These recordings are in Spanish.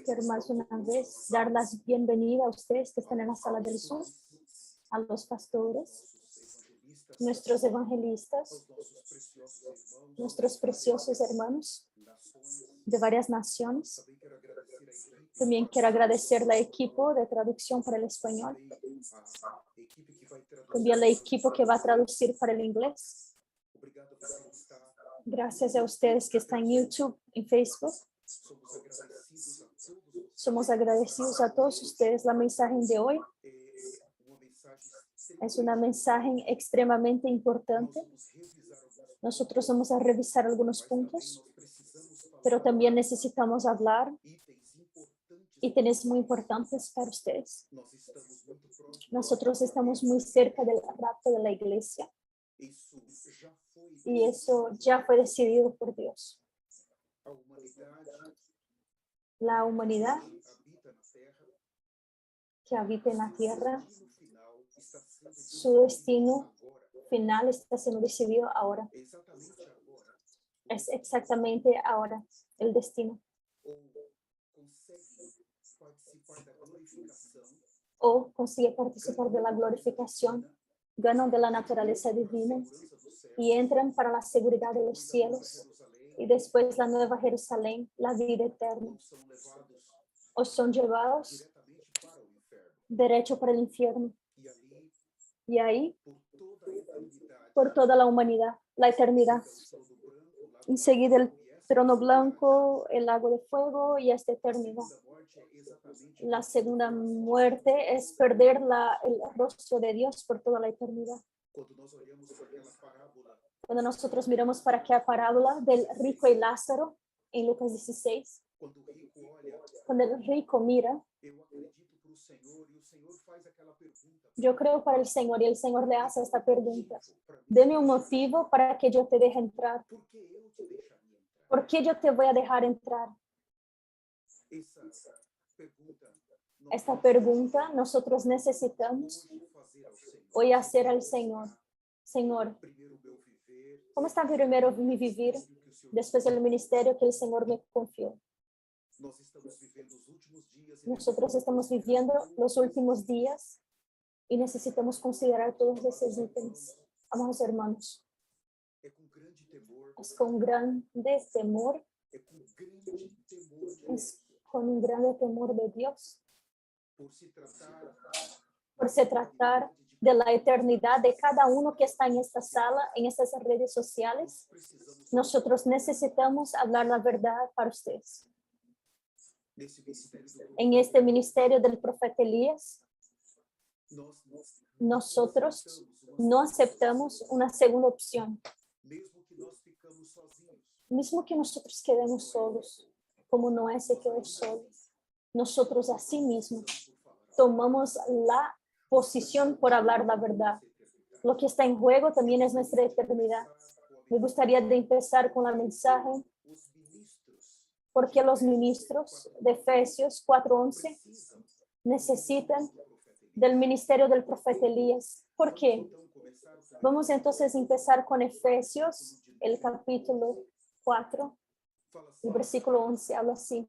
Quiero más una vez dar las bienvenidas a ustedes que están en la sala del Zoom, a los pastores, nuestros evangelistas, nuestros preciosos hermanos de varias naciones. También quiero agradecer al equipo de traducción para el español, también al equipo que va a traducir para el inglés. Gracias a ustedes que están en YouTube, en Facebook. Somos agradecidos a todos ustedes. La mensaje de hoy es una mensaje extremadamente importante. Nosotros vamos a revisar algunos puntos, pero también necesitamos hablar ítems muy importantes para ustedes. Nosotros estamos muy cerca del rapto de la iglesia y eso ya fue decidido por Dios. La humanidad que habita en la tierra, su destino final está siendo decidido ahora. Es exactamente ahora el destino. O consigue participar de la glorificación, ganan de la naturaleza divina y entran para la seguridad de los cielos y después la nueva Jerusalén, la vida eterna. O son llevados derecho para el infierno. Y ahí, por toda la humanidad, la eternidad. Enseguida el trono blanco, el lago de fuego y esta eternidad. La segunda muerte es perder el rostro de Dios por toda la eternidad. Cuando nosotros miramos para aquella parábola del rico y Lázaro en Lucas 16, cuando el rico mira, yo creo para el Señor y el Señor le hace esta pregunta: deme un motivo para que yo te deje entrar. ¿Por qué yo te voy a dejar entrar? Esta pregunta nosotros necesitamos hoy hacer al Señor. Señor, ¿cómo está primero mi vivir después del ministerio que el Señor me confió? Nosotros estamos viviendo los últimos días y necesitamos considerar todos esos ítems. Amados hermanos, es con grande temor, es con un grande temor de Dios, por se tratar de la eternidad de cada uno que está en esta sala, en estas redes sociales. Nosotros necesitamos hablar la verdad para ustedes. En este ministerio del profeta Elías, nosotros no aceptamos una segunda opción. Mismo que nosotros quedemos solos, como Noé se quedó solo, nosotros así mismo tomamos la posición por hablar la verdad. Lo que está en juego también es nuestra eternidad. Me gustaría de empezar con la mensaje porque los ministros de Efesios 4:11 necesitan del ministerio del profeta Elías. ¿Por qué? Vamos entonces a empezar con Efesios, el capítulo 4, el versículo 11, habla así.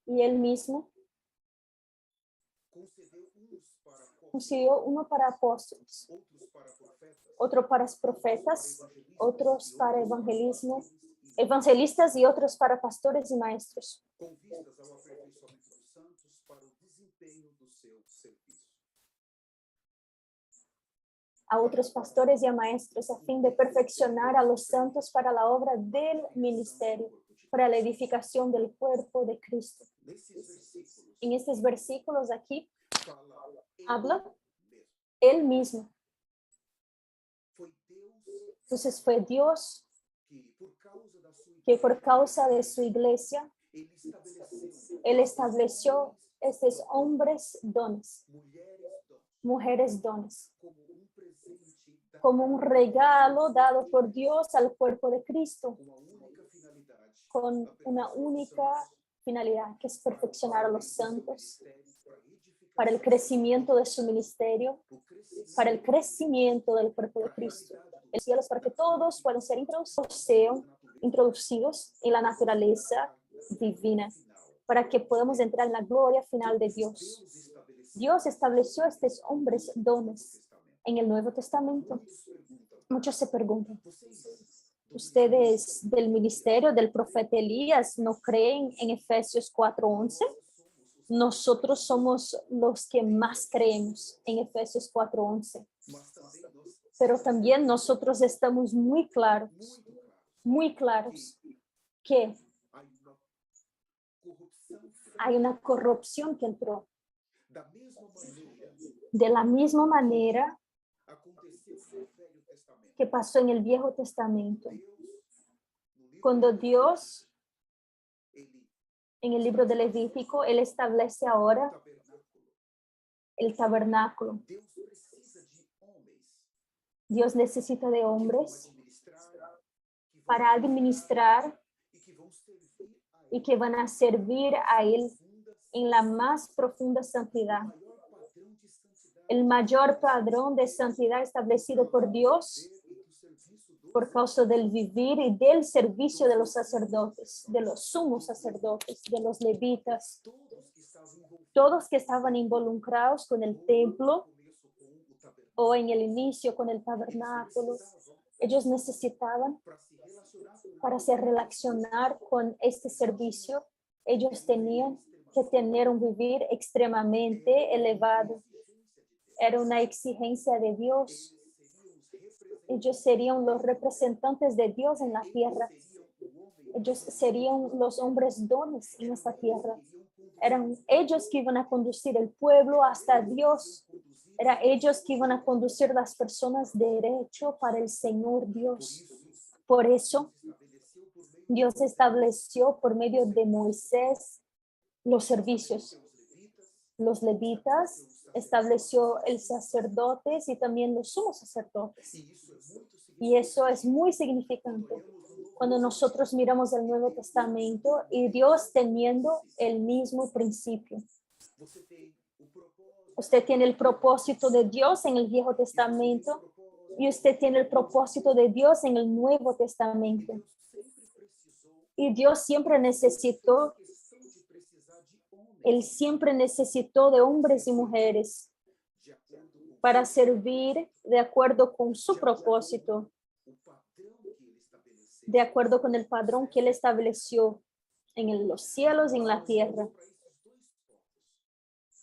Y él mismo concedió uno para apóstoles, otro para profetas, otros para evangelistas y otros para pastores y maestros. A otros pastores y a maestros a fin de perfeccionar a los santos para la obra del ministerio, para la edificación del cuerpo de Cristo. En estos versículos aquí habla él mismo. Entonces fue Dios que por causa de su iglesia, él estableció estos hombres dones, mujeres dones, como un regalo dado por Dios al cuerpo de Cristo, con una única finalidad, que es perfeccionar a los santos para el crecimiento de su ministerio, para el crecimiento del cuerpo de Cristo. El cielo es para que todos puedan ser introducidos introducidos en la naturaleza divina para que podamos entrar en la gloria final de Dios. Dios estableció estos hombres dones en el Nuevo Testamento. Muchos se preguntan, ¿ustedes del ministerio del profeta Elías no creen en Efesios 4:11? Nosotros somos los que más creemos en Efesios 4:11. Pero también nosotros estamos muy claros que hay una corrupción que entró. De la misma manera que pasó en el Viejo Testamento. Cuando Dios, en el libro de Levítico, Él establece ahora el tabernáculo. Dios necesita de hombres para administrar y que van a servir a Él en la más profunda santidad. El mayor padrón de santidad establecido por Dios por causa del vivir y del servicio de los sacerdotes, de los sumos sacerdotes, de los levitas, todos que estaban involucrados con el templo o en el inicio con el tabernáculo. Ellos necesitaban, para se relacionar con este servicio, ellos tenían que tener un vivir extremadamente elevado. Era una exigencia de Dios. Ellos serían los representantes de Dios en la tierra. Ellos serían los hombres dones en esta tierra. Eran ellos que iban a conducir el pueblo hasta Dios. Eran ellos que iban a conducir las personas derecho para el Señor Dios. Por eso, Dios estableció por medio de Moisés los servicios. Los levitas, estableció el sacerdotes y también los sumos sacerdotes. Y eso es muy significante cuando nosotros miramos el Nuevo Testamento y Dios teniendo el mismo principio. Usted tiene el propósito de Dios en el Viejo Testamento y usted tiene el propósito de Dios en el Nuevo Testamento. Y Dios siempre necesitó, Él siempre necesitó de hombres y mujeres para servir de acuerdo con su propósito, de acuerdo con el padrón que Él estableció en los cielos y en la tierra.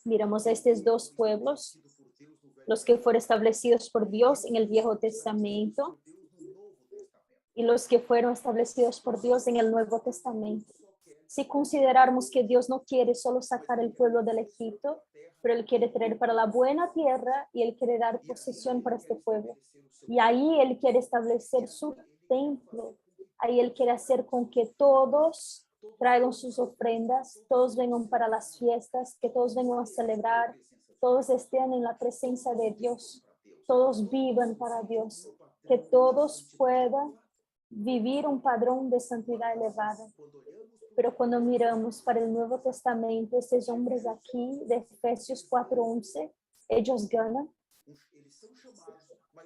Miramos a estos dos pueblos, los que fueron establecidos por Dios en el Viejo Testamento y los que fueron establecidos por Dios en el Nuevo Testamento. Si considerarmos que Dios no quiere solo sacar el pueblo del Egipto, pero Él quiere traer para la buena tierra y Él quiere dar posesión para este pueblo. Y ahí Él quiere establecer su templo. Ahí Él quiere hacer con que todos traigan sus ofrendas, todos vengan para las fiestas, que todos vengan a celebrar, todos estén en la presencia de Dios, todos vivan para Dios, que todos puedan vivir un padrón de santidad elevada. Pero cuando miramos para el Nuevo Testamento, estos hombres aquí de Efesios 4:11, ellos ganan.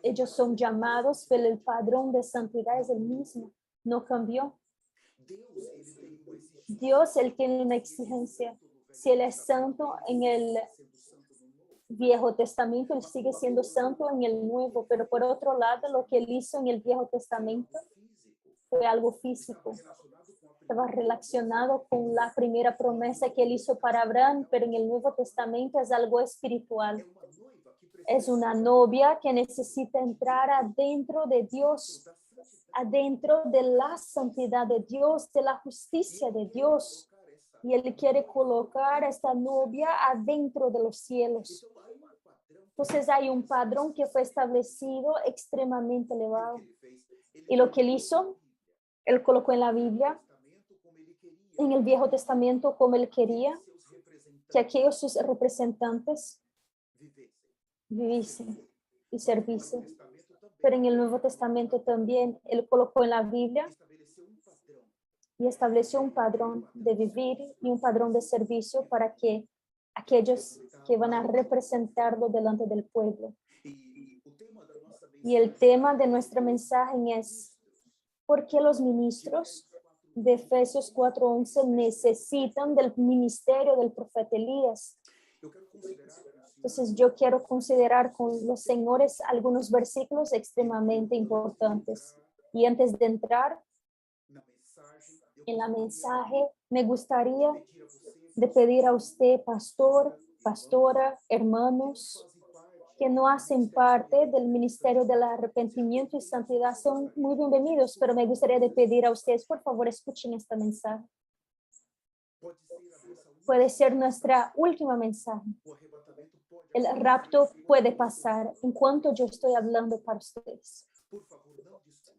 Ellos son llamados, pero el padrón de santidad es el mismo, no cambió. Dios, Él tiene una exigencia. Si Él es santo en el Viejo Testamento, Él sigue siendo santo en el Nuevo, pero por otro lado, lo que Él hizo en el Viejo Testamento fue algo físico. Estaba relacionado con la primera promesa que Él hizo para Abraham, pero en el Nuevo Testamento es algo espiritual. Es una novia que necesita entrar adentro de Dios, adentro de la santidad de Dios, de la justicia de Dios. Y Él quiere colocar a esta novia adentro de los cielos. Entonces hay un padrón que fue establecido extremadamente elevado. Y lo que Él hizo, Él colocó en la Biblia, en el Viejo Testamento, como Él quería que aquellos sus representantes viviesen y servisen. Pero en el Nuevo Testamento también Él colocó en la Biblia y estableció un padrón de vivir y un padrón de servicio para que aquellos que van a representarlo delante del pueblo. Y el tema de nuestro mensaje es ¿Por qué los ministros de Efesios 4:11 necesitan del ministerio del profeta Elías? Entonces yo quiero considerar con los señores algunos versículos extremadamente importantes. Y antes de entrar en la mensaje, me gustaría de pedir a usted, pastor, pastora, hermanos, que no hacen parte del ministerio del arrepentimiento y santidad, son muy bienvenidos, pero me gustaría de pedir a ustedes, por favor, escuchen esta mensaje. Puede ser nuestra última mensaje. El rapto puede pasar en cuanto yo estoy hablando para ustedes.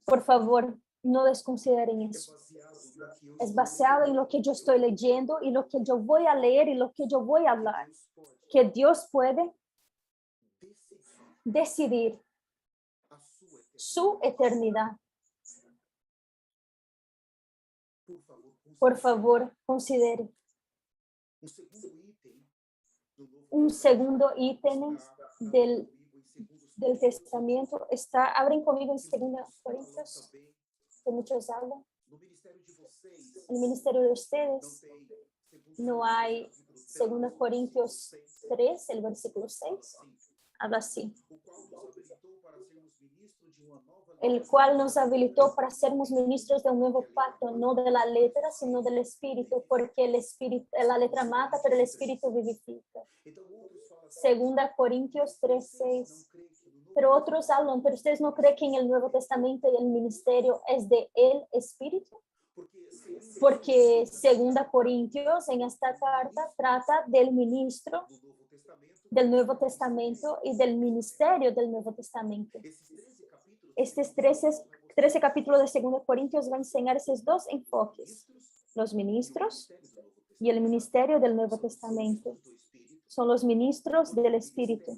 Por favor, no desconsideren eso. Es basado en lo que yo estoy leyendo y lo que yo voy a leer y lo que yo voy a hablar. Que Dios puede decidir su eternidad. Por favor, considere. Un segundo ítem del testamento está, abren conmigo en 2 Corintios, que muchos hablan. El ministerio de ustedes no hay 2 Corintios 3, el versículo 6. Habla así. El cual nos habilitó para sermos ministros de un nuevo pacto, no de la letra, sino del espíritu, porque el espíritu, la letra mata, pero el espíritu vivifica. 2 Corintios 3:6. Pero otros hablan, pero ustedes no creen que en el Nuevo Testamento el ministerio es de el espíritu. Porque 2 Corintios en esta carta trata del ministro del Nuevo Testamento y del ministerio del Nuevo Testamento. Estos 13 capítulos de 2 Corintios van a enseñar esos dos enfoques. Los ministros y el ministerio del Nuevo Testamento. Son los ministros del Espíritu.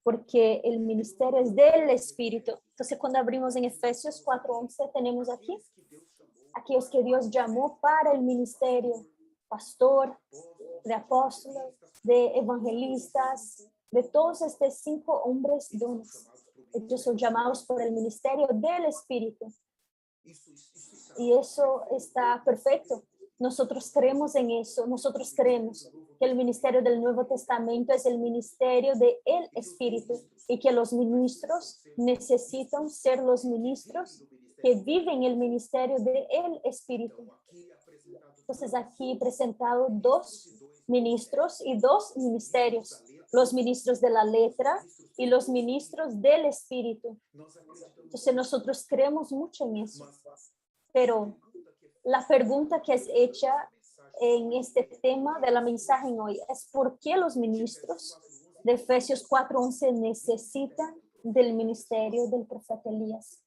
Porque el ministerio es del Espíritu. Entonces, cuando abrimos en Efesios 4:11, tenemos aquí aquellos que Dios llamó para el ministerio. Pastor, de apóstolos, de evangelistas, de todos estos 5 hombres dones. Ellos son llamados por el ministerio del Espíritu. Y eso está perfecto. Nosotros creemos en eso. Nosotros creemos que el ministerio del Nuevo Testamento es el ministerio del Espíritu y que los ministros necesitan ser los ministros que viven el ministerio del Espíritu. Entonces aquí presentado 2 ministros y 2 ministerios, los ministros de la letra y los ministros del Espíritu. Entonces nosotros creemos mucho en eso, pero la pregunta que es hecha en este tema de la mensaje hoy es ¿por qué los ministros de Efesios 4:11 necesitan del ministerio del profeta Elías?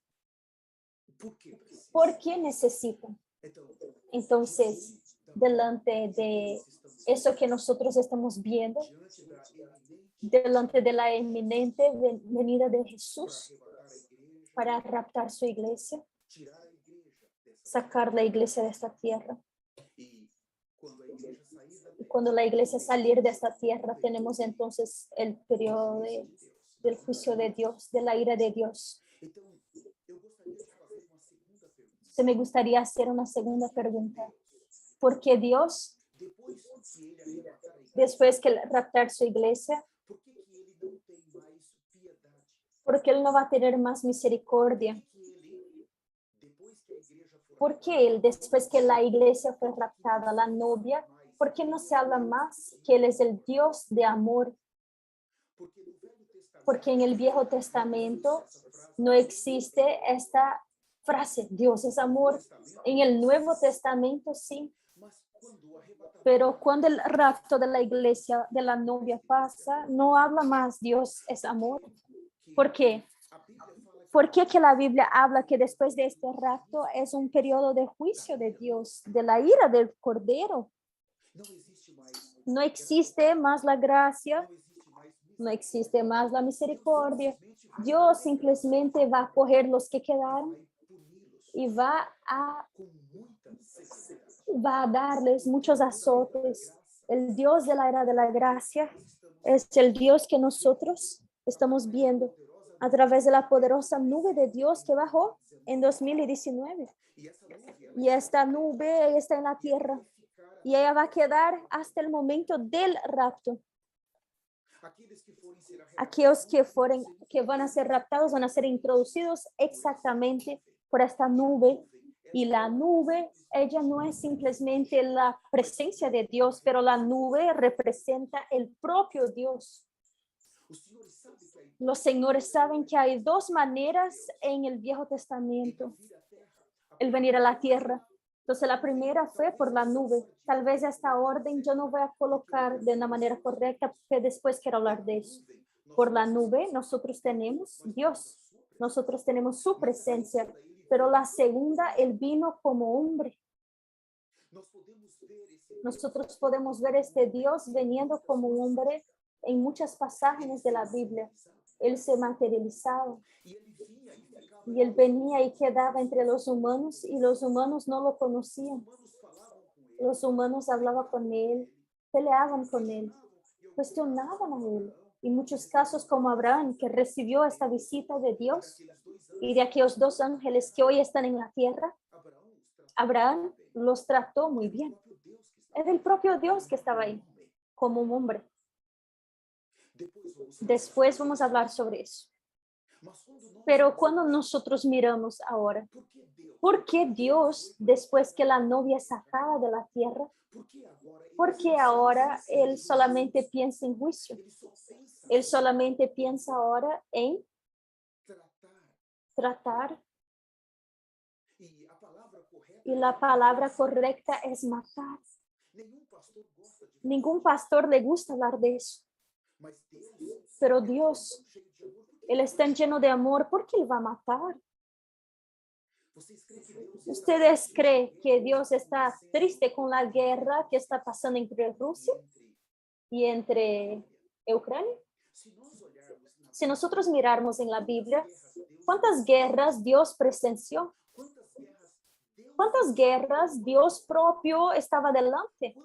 ¿Por qué necesitan? Entonces, delante de eso que nosotros estamos viendo, delante de la inminente venida de Jesús para raptar su iglesia, sacar la iglesia de esta tierra. Y cuando la iglesia salir de esta tierra, tenemos entonces el periodo del juicio de Dios, de la ira de Dios. Se me gustaría hacer una segunda pregunta. ¿Por qué Dios, después que raptar su iglesia, por qué Él no va a tener más misericordia? ¿Por qué Él, después que la iglesia fue raptada, la novia, por qué no se habla más que Él es el Dios de amor? Porque en el Viejo Testamento no existe esta frase, Dios es amor. En el Nuevo Testamento sí. Pero cuando el rapto de la iglesia, de la novia pasa, no habla más Dios es amor. ¿Por qué? ¿Por qué que la Biblia habla que después de este rapto es un periodo de juicio de Dios, de la ira del Cordero? No existe más la gracia, no existe más la misericordia. Dios simplemente va a coger los que quedaron y va a darles muchos azotes. El Dios de la era de la gracia es el Dios que nosotros estamos viendo a través de la poderosa nube de Dios que bajó en 2019. Y esta nube está en la tierra. Y ella va a quedar hasta el momento del rapto. Aquellos que van a ser raptados van a ser introducidos exactamente por esta nube. Y la nube, ella no es simplemente la presencia de Dios, pero la nube representa el propio Dios. Los señores saben que hay dos maneras en el Viejo Testamento el venir a la tierra. Entonces la primera fue por la nube. Tal vez esta orden yo no voy a colocar de una manera correcta, porque después quiero hablar de eso. Por la nube nosotros tenemos Dios, nosotros tenemos su presencia, pero la segunda, Él vino como hombre. Nosotros podemos ver este Dios viniendo como hombre en muchas pasajes de la Biblia. Él se materializaba. Y Él venía y quedaba entre los humanos y los humanos no lo conocían. Los humanos hablaban con Él, peleaban con Él, cuestionaban a Él. Y muchos casos como Abraham, que recibió esta visita de Dios y de aquellos dos ángeles que hoy están en la tierra, Abraham los trató muy bien. Es el propio Dios que estaba ahí como un hombre. Después vamos a hablar sobre eso. Pero cuando nosotros miramos ahora, ¿por qué Dios, después que la novia es sacada de la tierra, por qué ahora Él solamente piensa en juicio? Él solamente piensa ahora en tratar. Y la palabra correcta es matar. Ningún pastor le gusta hablar de eso. Pero Dios, Él está lleno de amor, ¿por qué Él va a matar? ¿Ustedes creen que Dios está triste con la guerra que está pasando entre Rusia y entre Ucrania? Si nosotros mirarmos en la Biblia, ¿cuántas guerras Dios presenció? ¿Cuántas guerras Dios propio estaba delante?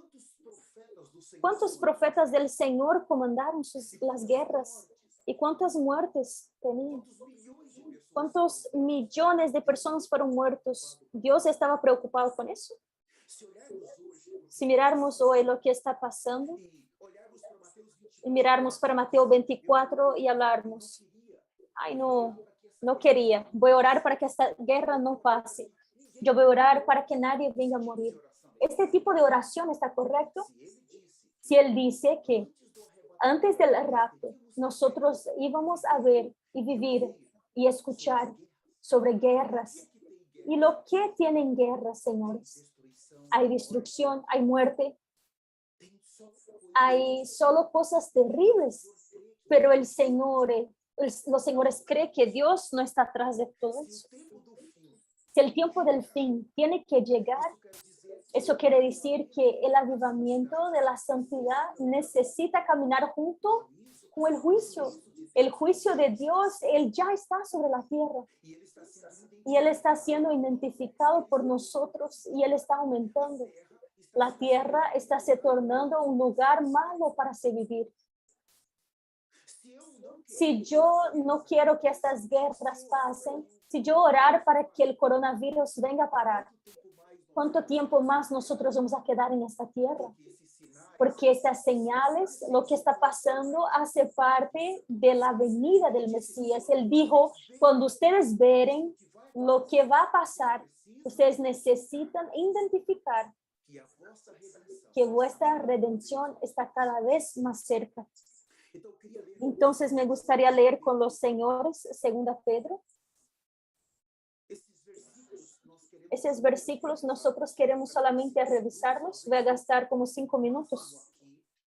¿Cuántos profetas del Señor comandaron las guerras? ¿Y cuántas muertes tenían? ¿Cuántos millones de personas fueron muertos? ¿Dios estaba preocupado con eso? Si mirarmos hoy lo que está pasando y mirarmos para Mateo 24 y hablarnos, ay no quería, voy a orar para que esta guerra no pase. Yo voy a orar para que nadie venga a morir. ¿Este tipo de oración está correcto? Si Él dice que antes del rapto, nosotros íbamos a ver y vivir y escuchar sobre guerras. ¿Y lo que tienen guerras, señores? Hay destrucción, hay muerte, hay solo cosas terribles, pero el Señor, los señores creen que Dios no está atrás de todo eso. Si el tiempo del fin tiene que llegar, eso quiere decir que el avivamiento de la santidad necesita caminar junto con el juicio. El juicio de Dios, Él ya está sobre la tierra. Y Él está siendo identificado por nosotros y Él está aumentando. La tierra está se tornando un lugar malo para se vivir. Si yo no quiero que estas guerras pasen, si yo orar para que el coronavirus venga a parar, ¿cuánto tiempo más nosotros vamos a quedar en esta tierra? Porque estas señales, lo que está pasando, hace parte de la venida del Mesías. Él dijo, cuando ustedes veren lo que va a pasar, ustedes necesitan identificar que vuestra redención está cada vez más cerca. Entonces me gustaría leer con los señores 2 Pedro. Esos versículos nosotros queremos solamente revisarlos. Voy a gastar como 5 minutos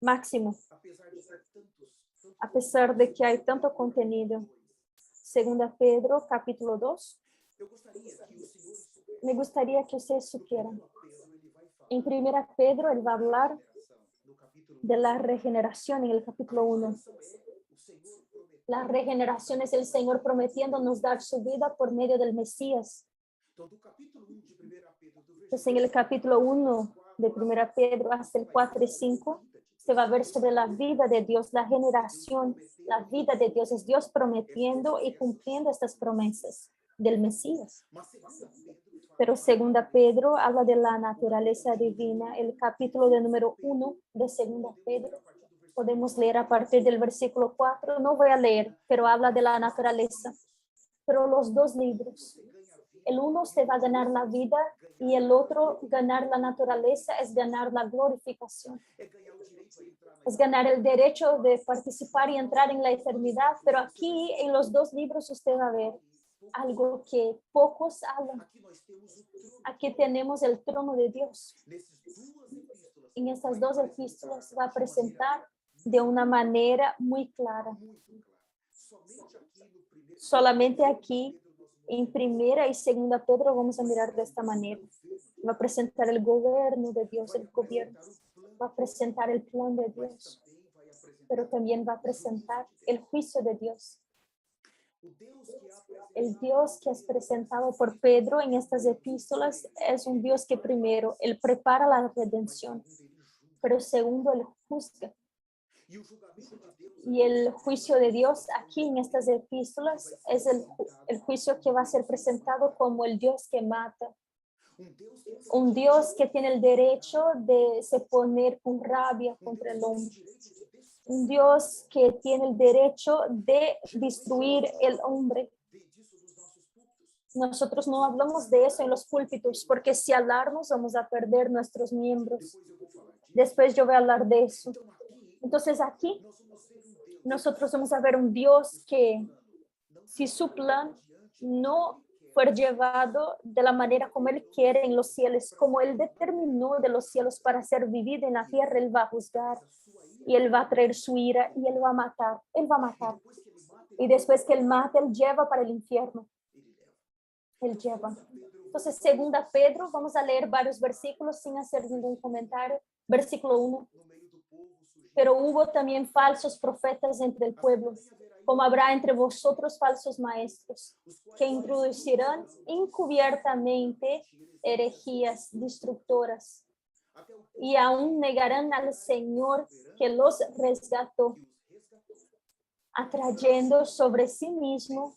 máximo. A pesar de que hay tanto contenido. 2 Pedro, capítulo 2. Me gustaría que ustedes supieran. En 1 Pedro, él va a hablar de la regeneración en el capítulo 1. La regeneración es el Señor prometiéndonos dar su vida por medio del Mesías. Entonces, en el capítulo 1 de 1 Pedro hasta el 4 y 5, se va a ver sobre la vida de Dios, la generación, la vida de Dios. Es Dios prometiendo y cumpliendo estas promesas. del Mesías. Pero segunda Pedro habla de la naturaleza divina. El capítulo de número 1 de segunda Pedro. Podemos leer a partir del versículo 4. No voy a leer, pero habla de la naturaleza. Pero los dos libros, el uno se va a ganar la vida y el otro ganar la naturaleza es ganar la glorificación. Es ganar el derecho de participar y entrar en la eternidad. Pero aquí en los dos libros usted va a ver algo que pocos hablan. Aquí tenemos el trono de Dios. En estas dos epístolas va a presentar de una manera muy clara. Solamente aquí, en primera y segunda Pedro, vamos a mirar de esta manera. Va a presentar el gobierno de Dios, el gobierno. Va a presentar el plan de Dios, pero también va a presentar el juicio de Dios. El Dios que es presentado por Pedro en estas epístolas es un Dios que primero, Él prepara la redención, pero segundo, Él juzga. Y el juicio de Dios aquí en estas epístolas es el juicio que va a ser presentado como el Dios que mata. Un Dios que tiene el derecho de se poner con rabia contra el hombre. Un Dios que tiene el derecho de destruir el hombre. Nosotros no hablamos de eso en los púlpitos, porque si hablamos vamos a perder nuestros miembros. Después yo voy a hablar de eso. Entonces aquí nosotros vamos a ver un Dios que si su plan no fue llevado de la manera como Él quiere en los cielos, como Él determinó de los cielos para ser vivido en la tierra, Él va a juzgar y Él va a traer su ira y Él va a matar. Él va a matar. Y después que Él mata, Él lleva para el infierno. Él lleva. Entonces, segunda Pedro, vamos a leer varios versículos sin hacer ningún comentario. Versículo 1. Pero hubo también falsos profetas entre el pueblo, como habrá entre vosotros falsos maestros, que introducirán encubiertamente herejías destructoras y aún negarán al Señor que los resgató, atrayendo sobre sí mismo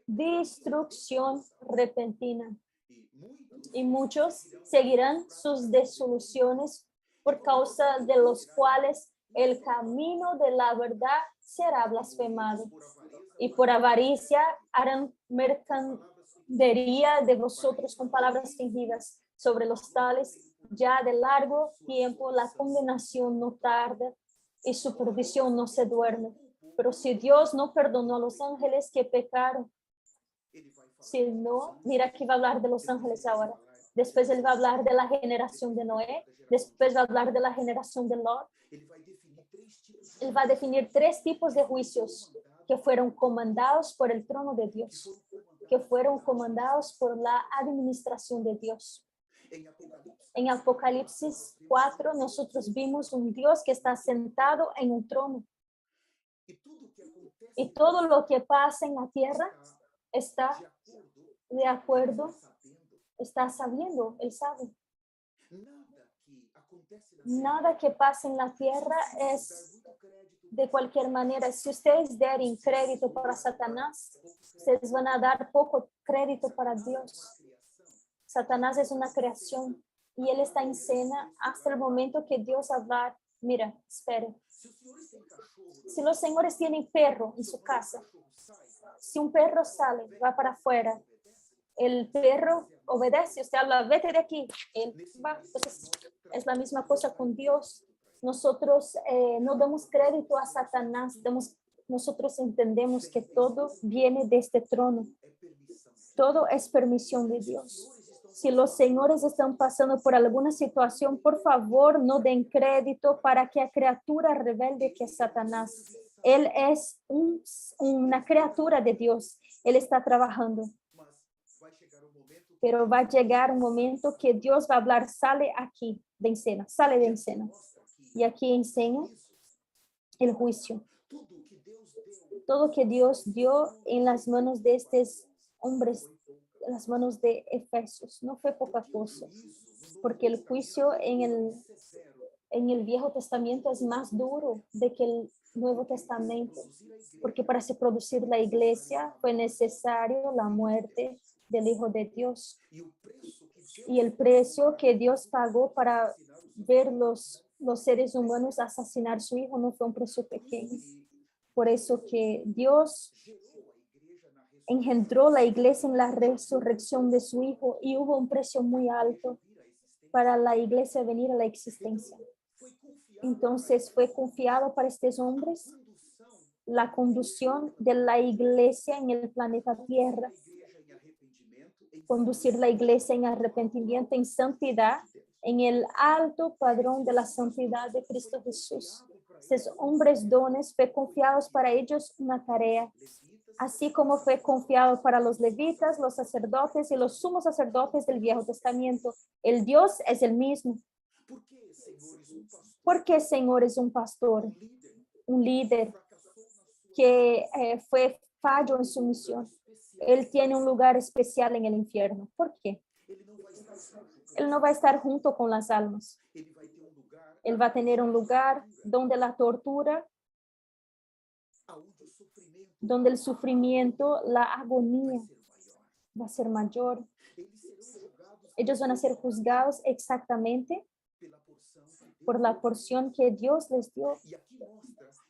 destrucción repentina. Y muchos seguirán sus disoluciones, por causa de los cuales el camino de la verdad será blasfemado. Y por avaricia harán mercadería de vosotros con palabras fingidas. Sobre los tales, ya de largo tiempo la condenación no tarda y su perdición no se duerme. Pero si Dios no perdonó a los ángeles que pecaron, si no, mira que va a hablar de los ángeles ahora. Después él va a hablar de la generación de Noé. Después va a hablar de la generación de Lot. Él va a definir 3 tipos de juicios que fueron comandados por el trono de Dios, que fueron comandados por la administración de Dios. En Apocalipsis 4, nosotros vimos un Dios que está sentado en un trono. Y todo lo que pasa en la tierra está de acuerdo, está sabiendo, él sabe. Nada que pase en la tierra es de cualquier manera. Si ustedes den crédito para Satanás, ustedes van a dar poco crédito para Dios. Satanás es una creación y él está en escena hasta el momento que Dios hablar. Mira, espere. Si los señores tienen perro en su casa, si un perro sale, va para afuera, el perro obedece, usted habla, vete de aquí, él va. Entonces, es la misma cosa con Dios. Nosotros no damos crédito a Satanás, nosotros entendemos que todo viene de este trono. Todo es permisión de Dios. Si los señores están pasando por alguna situación, por favor, no den crédito para que a criatura rebelde que es Satanás. Él es una criatura de Dios. Él está trabajando. Pero va a llegar un momento que Dios va a hablar, sale aquí de escena, sale de escena. Y aquí enseña el juicio. Todo que Dios dio en las manos de estos hombres, en las manos de Efesios, no fue poca cosa. Porque el juicio en el Viejo Testamento es más duro de que Nuevo Testamento, porque para se producir la iglesia fue necesario la muerte del Hijo de Dios. Y el precio que Dios pagó para ver los seres humanos asesinar a su Hijo no fue un precio pequeño. Por eso que Dios engendró la iglesia en la resurrección de su Hijo y hubo un precio muy alto para la iglesia venir a la existencia. Entonces fue confiado para estos hombres la conducción de la iglesia en el planeta Tierra, conducir la iglesia en arrepentimiento, en santidad, en el alto padrón de la santidad de Cristo Jesús. Estos hombres dones fue confiados para ellos una tarea, así como fue confiado para los levitas, los sacerdotes y los sumos sacerdotes del Viejo Testamento. El Dios es el mismo. Porque el Señor es un pastor, un líder que fue fallo en su misión. Él tiene un lugar especial en el infierno. ¿Por qué? Él no va a estar junto con las almas. Él va a tener un lugar donde la tortura, donde el sufrimiento, la agonía va a ser mayor. Ellos van a ser juzgados exactamente por la porción que Dios les dio.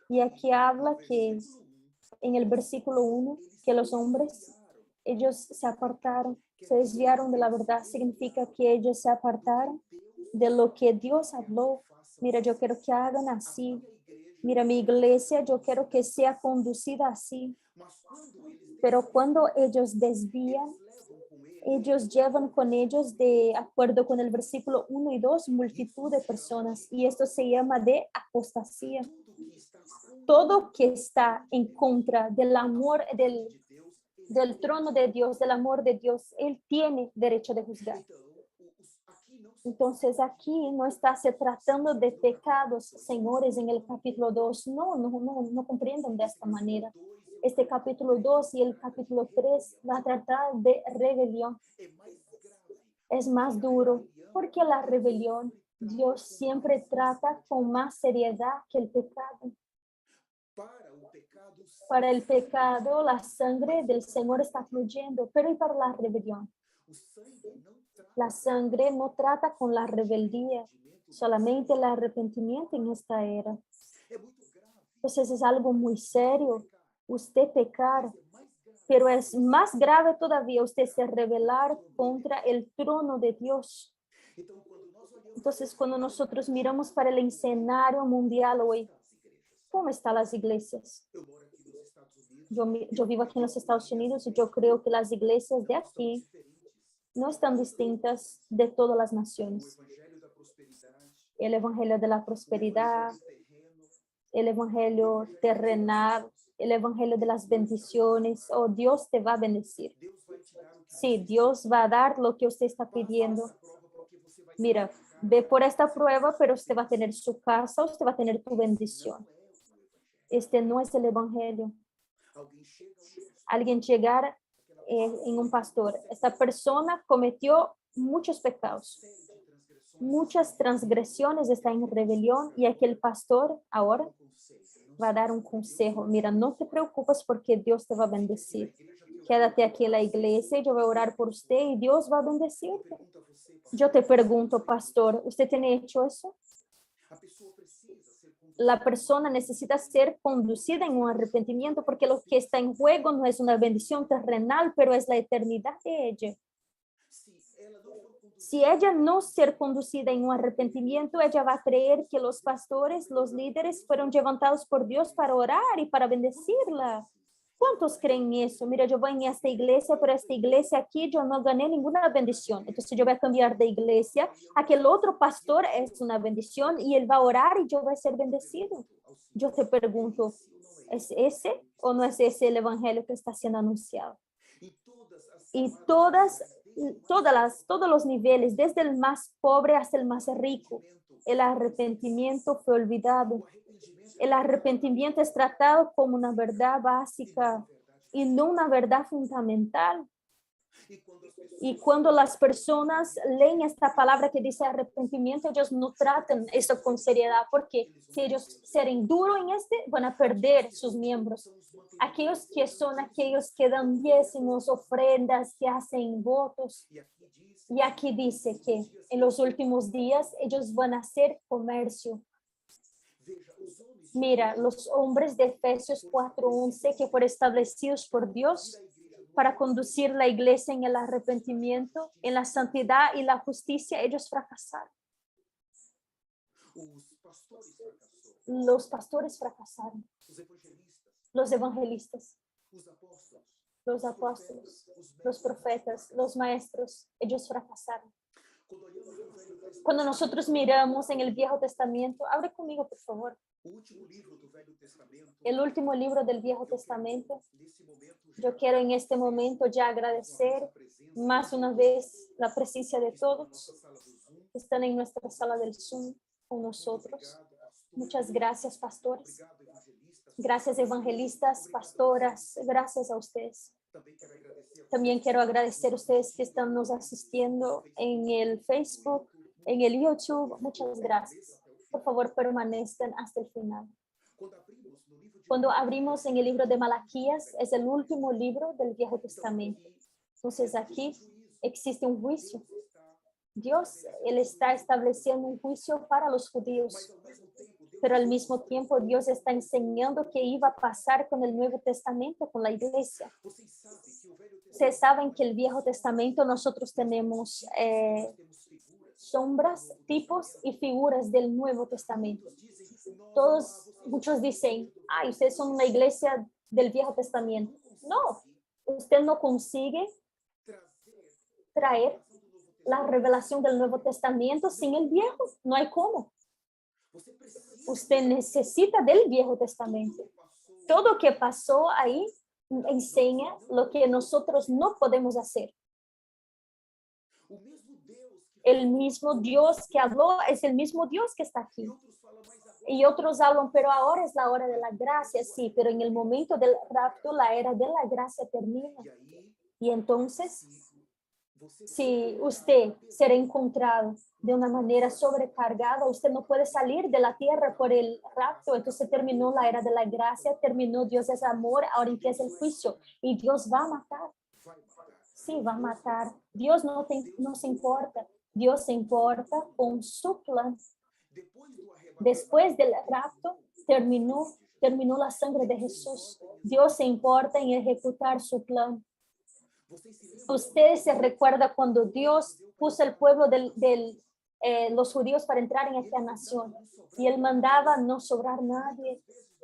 Y aquí habla que en el versículo 1, que los hombres, ellos se apartaron, se desviaron de la verdad. Significa que ellos se apartaron de lo que Dios habló. Mira, yo quiero que hagan así. Mira, mi iglesia, yo quiero que sea conducida así. Pero cuando ellos desvían, ellos llevan con ellos, de acuerdo con el versículo 1 y 2, multitud de personas. Y esto se llama de apostasía. Todo que está en contra del amor del trono de Dios, del amor de Dios, Él tiene derecho de juzgar. Entonces aquí no está se tratando de pecados, señores, en el capítulo 2. No comprendan de esta manera. Este capítulo 2 y el capítulo 3 va a tratar de rebelión. Es más duro porque la rebelión Dios siempre trata con más seriedad que el pecado. Para el pecado, la sangre del Señor está fluyendo, pero ¿y para la rebelión? La sangre no trata con la rebeldía, solamente el arrepentimiento en esta era. Entonces es algo muy serio. Usted pecar, pero es más grave todavía usted se rebelar contra el trono de Dios. Entonces, cuando nosotros miramos para el escenario mundial hoy, ¿cómo están las iglesias? Yo vivo aquí en los Estados Unidos y yo creo que las iglesias de aquí no están distintas de todas las naciones. El evangelio de la prosperidad, el evangelio terrenal, el evangelio de las bendiciones. Oh, Dios te va a bendecir. Sí, Dios va a dar lo que usted está pidiendo. Mira, ve por esta prueba, pero usted va a tener su casa, usted va a tener tu bendición. Este no es el evangelio. Alguien llegar en un pastor. Esta persona cometió muchos pecados, muchas transgresiones, está en rebelión, y aquí el pastor ahora va a dar un consejo. Mira, no te preocupes porque Dios te va a bendecir. Quédate aquí en la iglesia, yo voy a orar por usted y Dios va a bendecirte. Yo te pregunto, pastor, ¿usted tiene hecho eso? La persona necesita ser conducida en un arrepentimiento porque lo que está en juego no es una bendición terrenal, pero es la eternidad de ella. Si ella no ser conducida en un arrepentimiento, ella va a creer que los pastores, los líderes fueron levantados por Dios para orar y para bendecirla. ¿Cuántos creen eso? Mira, yo voy en esta iglesia, pero esta iglesia aquí yo no gané ninguna bendición. Entonces yo voy a cambiar de iglesia. Aquel otro pastor es una bendición y él va a orar y yo voy a ser bendecido. Yo te pregunto, ¿es ese o no es ese el evangelio que está siendo anunciado? Y todos los niveles, desde el más pobre hasta el más rico, el arrepentimiento fue olvidado. El arrepentimiento es tratado como una verdad básica y no una verdad fundamental. Y cuando las personas leen esta palabra que dice arrepentimiento, ellos no tratan esto con seriedad, porque si ellos seren duros en van a perder sus miembros. Aquellos que dan diezmos, ofrendas, que hacen votos. Y aquí dice que en los últimos días ellos van a hacer comercio. Mira, los hombres de Efesios 4:11 que fueron establecidos por Dios para conducir la iglesia en el arrepentimiento, en la santidad y la justicia, ellos fracasaron. Los pastores fracasaron. Los evangelistas, los apóstoles, los profetas, los maestros, ellos fracasaron. Cuando nosotros miramos en el Viejo Testamento, abre conmigo, por favor. El último libro del Viejo Testamento. Yo quiero en este momento ya agradecer más una vez la presencia de todos que están en nuestra sala del Zoom con nosotros. Muchas gracias, pastores. Gracias, evangelistas, pastoras. Gracias a ustedes. También quiero agradecer a ustedes que están nos asistiendo en el Facebook, en el YouTube. Muchas gracias. Por favor, permanezcan hasta el final. Cuando abrimos en el libro de Malaquías, es el último libro del Viejo Testamento. Entonces aquí existe un juicio. Dios, Él está estableciendo un juicio para los judíos. Pero al mismo tiempo Dios está enseñando qué iba a pasar con el Nuevo Testamento, con la iglesia. Ustedes saben que el Viejo Testamento nosotros tenemos sombras, tipos y figuras del Nuevo Testamento. Muchos dicen, ustedes son una iglesia del Viejo Testamento. No, usted no consigue traer la revelación del Nuevo Testamento sin el Viejo. No hay cómo. Usted necesita del Viejo Testamento. Todo lo que pasó ahí enseña lo que nosotros no podemos hacer. El mismo Dios que habló es el mismo Dios que está aquí. Y otros hablan, pero ahora es la hora de la gracia. Sí, pero en el momento del rapto, la era de la gracia termina. Y entonces, si usted será encontrado de una manera sobrecargada, usted no puede salir de la tierra por el rapto. Entonces terminó la era de la gracia, terminó, Dios es amor, ahora empieza el juicio y Dios va a matar. Sí, va a matar. Dios no se importa. Dios se importa con su plan. Después del rapto terminó la sangre de Jesús. Dios se importa en ejecutar su plan. Ustedes se recuerdan cuando Dios puso el pueblo los judíos para entrar en esta nación y Él mandaba no sobrar nadie.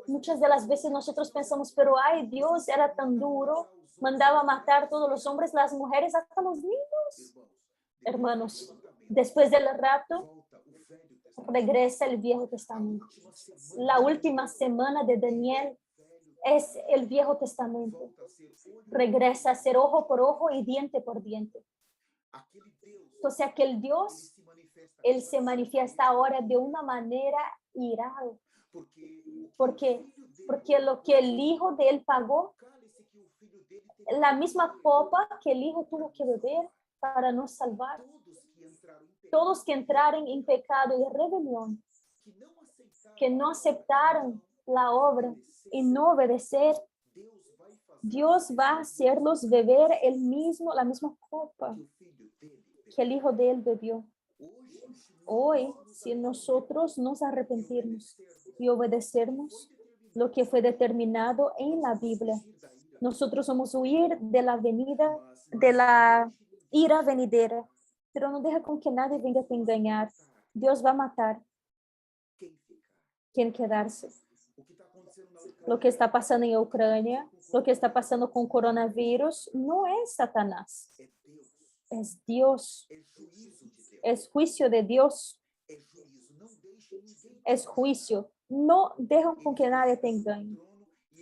Muchas de las veces nosotros pensamos, pero Dios era tan duro, mandaba matar todos los hombres, las mujeres, hasta los niños. Hermanos, después del rapto, regresa el Viejo Testamento. La última semana de Daniel es el Viejo Testamento. Regresa a ser ojo por ojo y diente por diente. Entonces aquel Dios, Él se manifiesta ahora de una manera irado. Porque lo que el hijo de Él pagó, la misma copa que el hijo tuvo que beber para nos salvar. Todos que entraron en pecado y rebelión, que no aceptaron la obra y no obedecer, Dios va a hacerlos beber la misma copa que el hijo de Él bebió. Hoy, si nosotros nos arrepentirnos y obedecernos lo que fue determinado en la Biblia, nosotros vamos a huir de la ira venidera. Pero no deja con que nadie venga a te engañar. Dios va a matar quien quedarse. Lo que está pasando en Ucrania, lo que está pasando con coronavirus, no es Satanás. Es Dios. Es juicio de Dios. Es juicio. No deja con que nadie te engañe.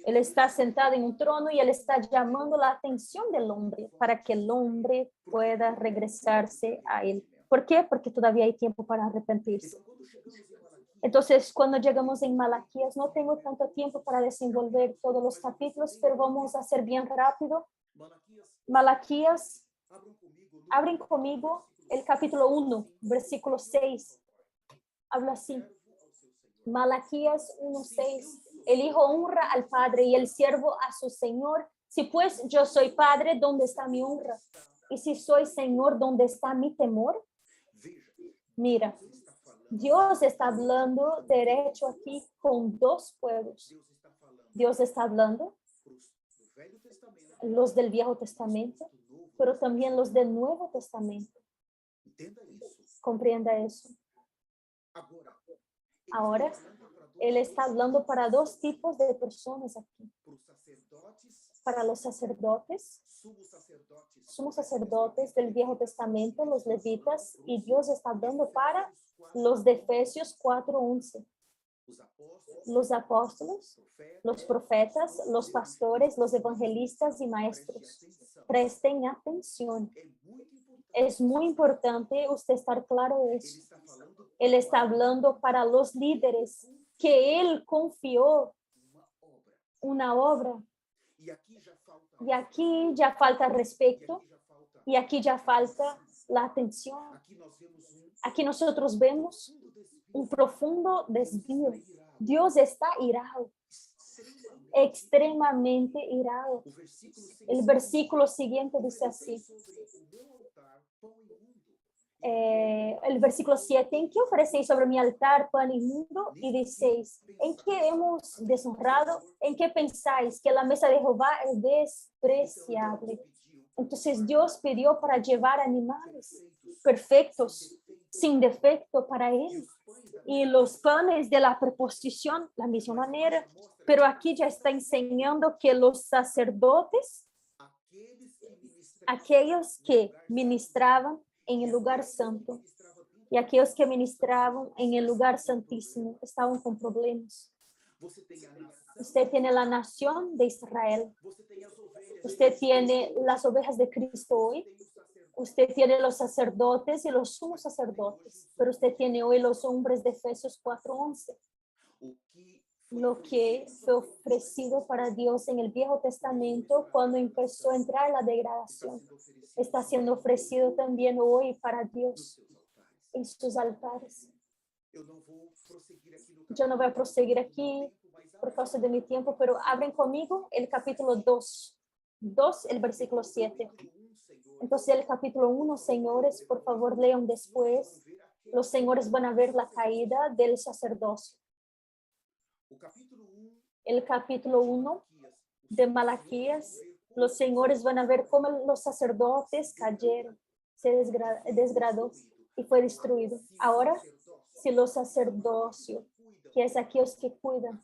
Él está sentado en un trono y Él está llamando la atención del hombre para que el hombre pueda regresarse a Él. ¿Por qué? Porque todavía hay tiempo para arrepentirse. Entonces, cuando llegamos en Malaquías, no tengo tanto tiempo para desenvolver todos los capítulos, pero vamos a hacer bien rápido. Malaquías Abren conmigo el capítulo 1, versículo 6. Habla así. Malaquías 1:6. El hijo honra al padre y el siervo a su señor. Si pues yo soy padre, ¿dónde está mi honra? Y si soy señor, ¿dónde está mi temor? Mira, Dios está hablando derecho aquí con dos pueblos. Dios está hablando los del Viejo Testamento, pero también los del Nuevo Testamento. Comprenda eso. Ahora, Él está hablando para dos tipos de personas aquí. Para los sacerdotes, sumos sacerdotes del Viejo Testamento, los levitas, y Dios está hablando para los de Efesios 4:11. Los apóstoles, los profetas, los pastores, los evangelistas y maestros. Presten atención. Es muy importante usted estar claro de eso. Él está hablando para los líderes que Él confió una obra. Y aquí ya falta respeto. Y aquí ya falta la atención. Aquí nosotros vemos un profundo desvío. Dios está irado, extremadamente irado. El versículo siguiente dice así. El versículo 7, ¿en qué ofrecéis sobre mi altar pan inmundo? Y diceis, ¿en qué hemos deshonrado? ¿En qué pensáis que la mesa de Jehová es despreciable? Entonces Dios pidió para llevar animales perfectos, sin defecto para Él. Y los panes de la preposición, la misma manera. Pero aquí ya está enseñando que los sacerdotes, aquellos que ministraban en el lugar santo y aquellos que ministraban en el lugar santísimo, estaban con problemas. Usted tiene la nación de Israel. Usted tiene las ovejas de Cristo hoy. Usted tiene los sacerdotes y los sumos sacerdotes, pero usted tiene hoy los hombres de Efesios 4:11. Lo que fue ofrecido para Dios en el Viejo Testamento cuando empezó a entrar la degradación, está siendo ofrecido también hoy para Dios en sus altares. Yo no voy a proseguir aquí por causa de mi tiempo, pero abren conmigo el capítulo 2, el versículo 7. Entonces el capítulo 1, señores, por favor lean después. Los señores van a ver la caída del sacerdocio. El capítulo 1 de Malaquías, los señores van a ver cómo los sacerdotes cayeron, se desgradó y fue destruido. Ahora, si los sacerdocios, que es aquellos que cuidan,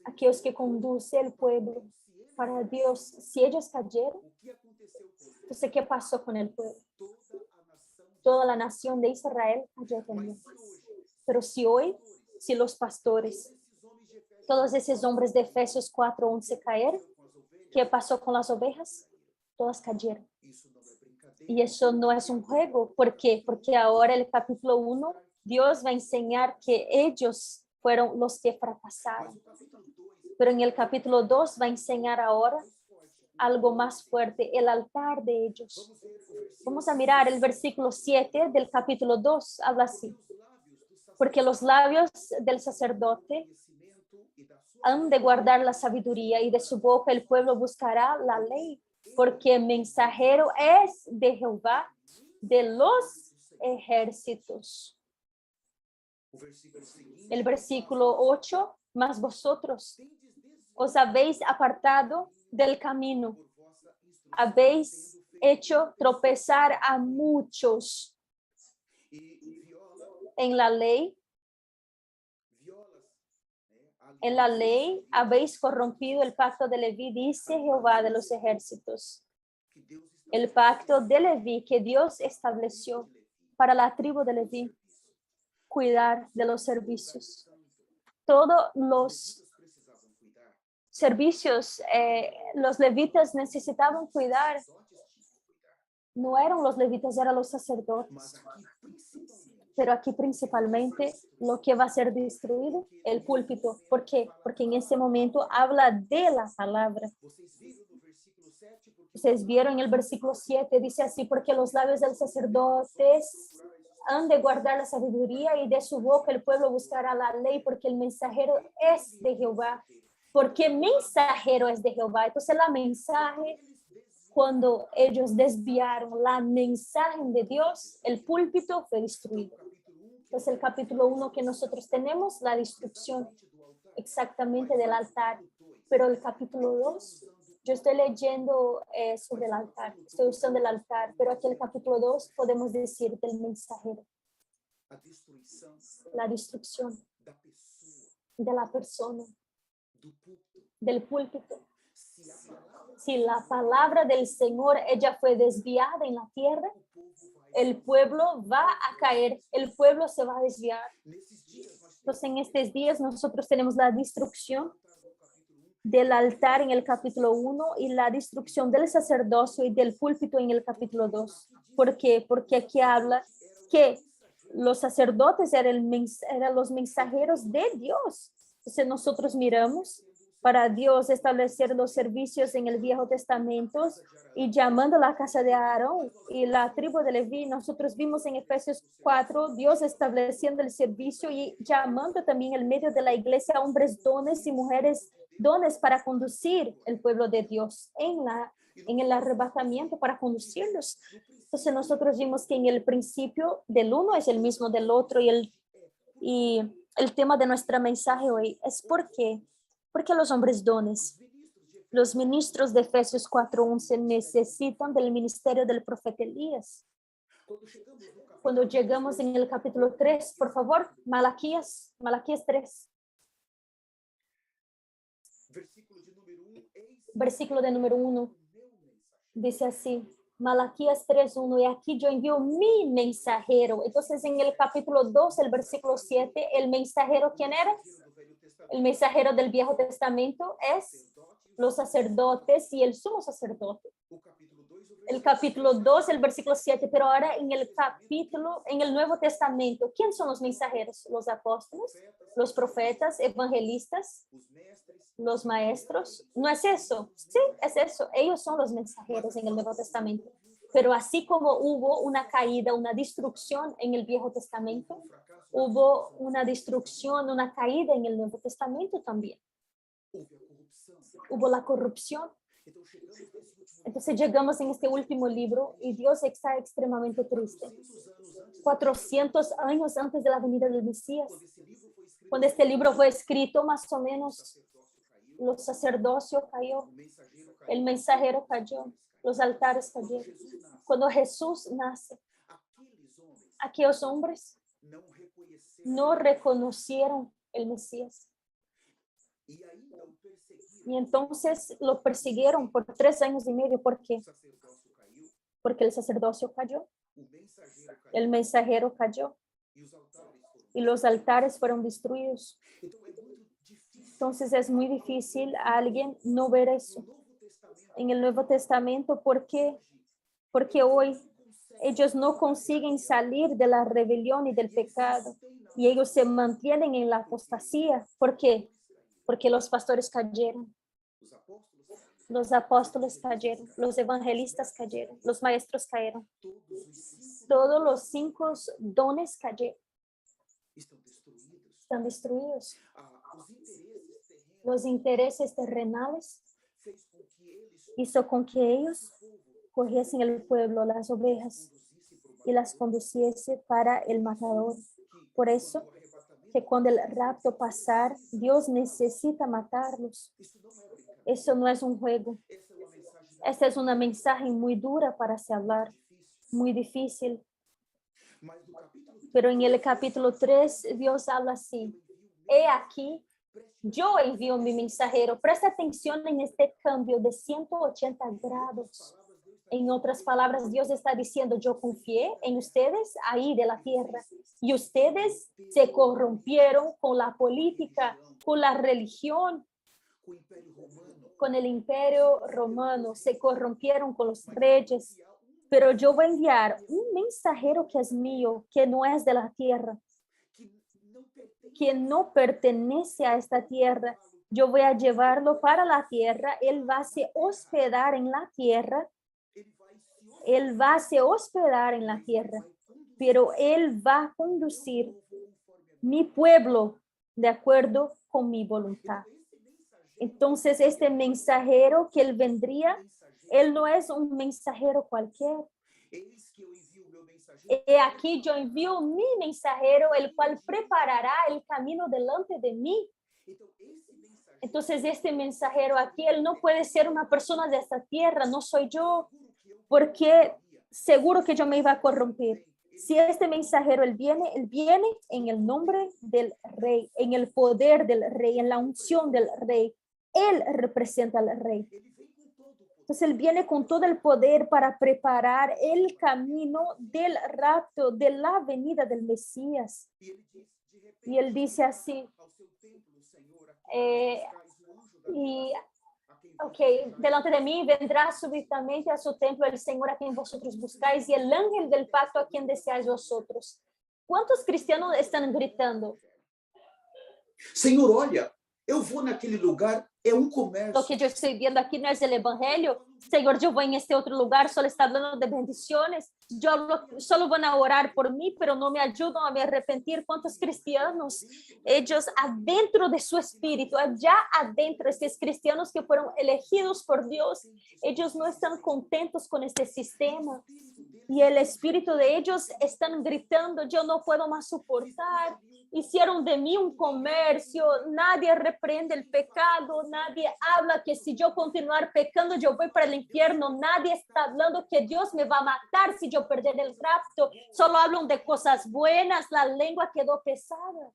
aquellos que conducen el pueblo para Dios, si ellos cayeron, entonces, ¿qué pasó con el pueblo? Toda la nación de Israel cayó también. Pero si hoy, si los pastores, todos esos hombres de Efesios 4:11 caer, ¿qué pasó con las ovejas? Todas cayeron. Y eso no es un juego. ¿Por qué? Porque ahora el capítulo 1, Dios va a enseñar que ellos fueron los que fracasaron. Pero en el capítulo 2 va a enseñar ahora algo más fuerte, el altar de ellos. Vamos a mirar el versículo 7 del capítulo 2, habla así. Porque los labios del sacerdote han de guardar la sabiduría y de su boca el pueblo buscará la ley, porque mensajero es de Jehová de los ejércitos. El versículo 8, mas vosotros os habéis apartado del camino, habéis hecho tropezar a muchos en la ley. En la ley habéis corrompido el pacto de Leví, dice Jehová de los ejércitos. El pacto de Leví que Dios estableció para la tribu de Leví, cuidar de los servicios. Todos los servicios, los levitas necesitaban cuidar. No eran los levitas, eran los sacerdotes. Pero aquí principalmente lo que va a ser destruido, el púlpito. ¿Por qué? Porque en ese momento habla de la palabra. Ustedes vieron en el versículo 7, dice así, porque los labios del sacerdote han de guardar la sabiduría y de su boca el pueblo buscará la ley, porque el mensajero es de Jehová. Porque mensajero es de Jehová. Entonces la mensaje, cuando ellos desviaron la mensaje de Dios, el púlpito fue destruido. Entonces el capítulo 1 que nosotros tenemos, la destrucción exactamente del altar. Pero el capítulo 2, yo estoy leyendo sobre el altar, estoy usando el altar, pero aquí el capítulo 2 podemos decir del mensajero. La destrucción de la persona, del púlpito. Si la palabra del Señor, ella fue desviada en la tierra, el pueblo va a caer, el pueblo se va a desviar. Entonces en estos días nosotros tenemos la destrucción del altar en el capítulo 1 y la destrucción del sacerdocio y del púlpito en el capítulo 2. ¿Por qué? Porque aquí habla que los sacerdotes eran los mensajeros de Dios. Entonces nosotros miramos para Dios establecer los servicios en el Viejo Testamento y llamando la casa de Aarón y la tribu de Leví. Nosotros vimos en Efesios 4, Dios estableciendo el servicio y llamando también en medio de la iglesia hombres dones y mujeres dones para conducir el pueblo de Dios en el arrebatamiento, para conducirlos. Entonces nosotros vimos que en el principio del uno es el mismo del otro y el tema de nuestra mensaje hoy es ¿por qué? Porque los hombres dones, los ministros de Efesios 4:11 necesitan del ministerio del profeta Elías. Cuando llegamos en el capítulo 3, por favor, Malaquías 3. Versículo de número 1. Dice así, Malaquías 3:1, y aquí yo envío mi mensajero. Entonces en el capítulo 2, el versículo 7, el mensajero, ¿quién era? El mensajero del Viejo Testamento es los sacerdotes y el sumo sacerdote. El capítulo 2, el versículo 7, pero ahora en el Nuevo Testamento, ¿quién son los mensajeros? Los apóstoles, los profetas, evangelistas, los maestros. ¿No es eso? Sí, es eso. Ellos son los mensajeros en el Nuevo Testamento. Pero así como hubo una caída, una destrucción en el Viejo Testamento, hubo una destrucción, una caída en el Nuevo Testamento también. Hubo la corrupción. Entonces llegamos en este último libro y Dios está extremadamente triste. 400 años antes de la venida del Mesías, cuando este libro fue escrito, más o menos, los sacerdocios cayó, el mensajero cayó, los altares cayeron. Cuando Jesús nace, aquellos hombres no reconocieron el Mesías. Y entonces lo persiguieron por 3 años y medio. ¿Por qué? Porque el sacerdocio cayó, el mensajero cayó y los altares fueron destruidos. Entonces es muy difícil a alguien no ver eso en el Nuevo Testamento. ¿Por qué? Porque hoy ellos no consiguen salir de la rebelión y del pecado y ellos se mantienen en la apostasía. ¿Por qué? Porque los pastores cayeron, los apóstoles cayeron, los evangelistas cayeron, los maestros cayeron. Todos los 5 dones cayeron, están destruidos. Los intereses terrenales hizo con que ellos cogiesen el pueblo, las ovejas, y las conduciese para el matador. Por eso, que cuando el rapto pasar, Dios necesita matarlos. Eso no es un juego. Esta es una mensaje muy dura para se hablar, muy difícil. Pero en el capítulo 3, Dios habla así: he aquí, yo envío mi mensajero. Presta atención en este cambio de 180 grados. En otras palabras, Dios está diciendo: yo confié en ustedes ahí de la tierra y ustedes se corrompieron con la política, con la religión, con el imperio romano, se corrompieron con los reyes. Pero yo voy a enviar un mensajero que es mío, que no es de la tierra, que no pertenece a esta tierra. Yo voy a llevarlo para la tierra. Él va a se hospedar en la tierra. Él va a se hospedar en la tierra, pero Él va a conducir mi pueblo de acuerdo con mi voluntad. Entonces, este mensajero que Él vendría, Él no es un mensajero cualquiera. Aquí yo envío mi mensajero, el cual preparará el camino delante de mí. Entonces, este mensajero aquí, él no puede ser una persona de esta tierra, no soy yo, porque seguro que yo me iba a corromper. Si este mensajero, él viene en el nombre del rey, en el poder del rey, en la unción del rey. Él representa al rey. Entonces, él viene con todo el poder para preparar el camino del rapto, de la venida del Mesías. Y él dice así, delante de mí vendrá súbitamente a su templo el Señor a quien vosotros buscáis y el ángel del pacto a quien deseáis vosotros. ¿Cuántos cristianos están gritando? Senhor, olha, eu vou naquele lugar, é comércio. Lo que yo estoy viendo aquí no es el evangelio. Señor, yo voy en este otro lugar, solo está hablando de bendiciones. Solo van a orar por mí, pero no me ayudan a me arrepentir. ¿Cuántos cristianos? Ellos adentro de su espíritu, allá adentro, estos cristianos que fueron elegidos por Dios, ellos no están contentos con este sistema. Y el espíritu de ellos están gritando, yo no puedo más soportar. Hicieron de mí un comercio, nadie reprende el pecado, nadie habla que si yo continuar pecando, yo voy para el infierno, nadie está hablando que Dios me va a matar si yo perder el rapto, solo hablan de cosas buenas, la lengua quedó pesada.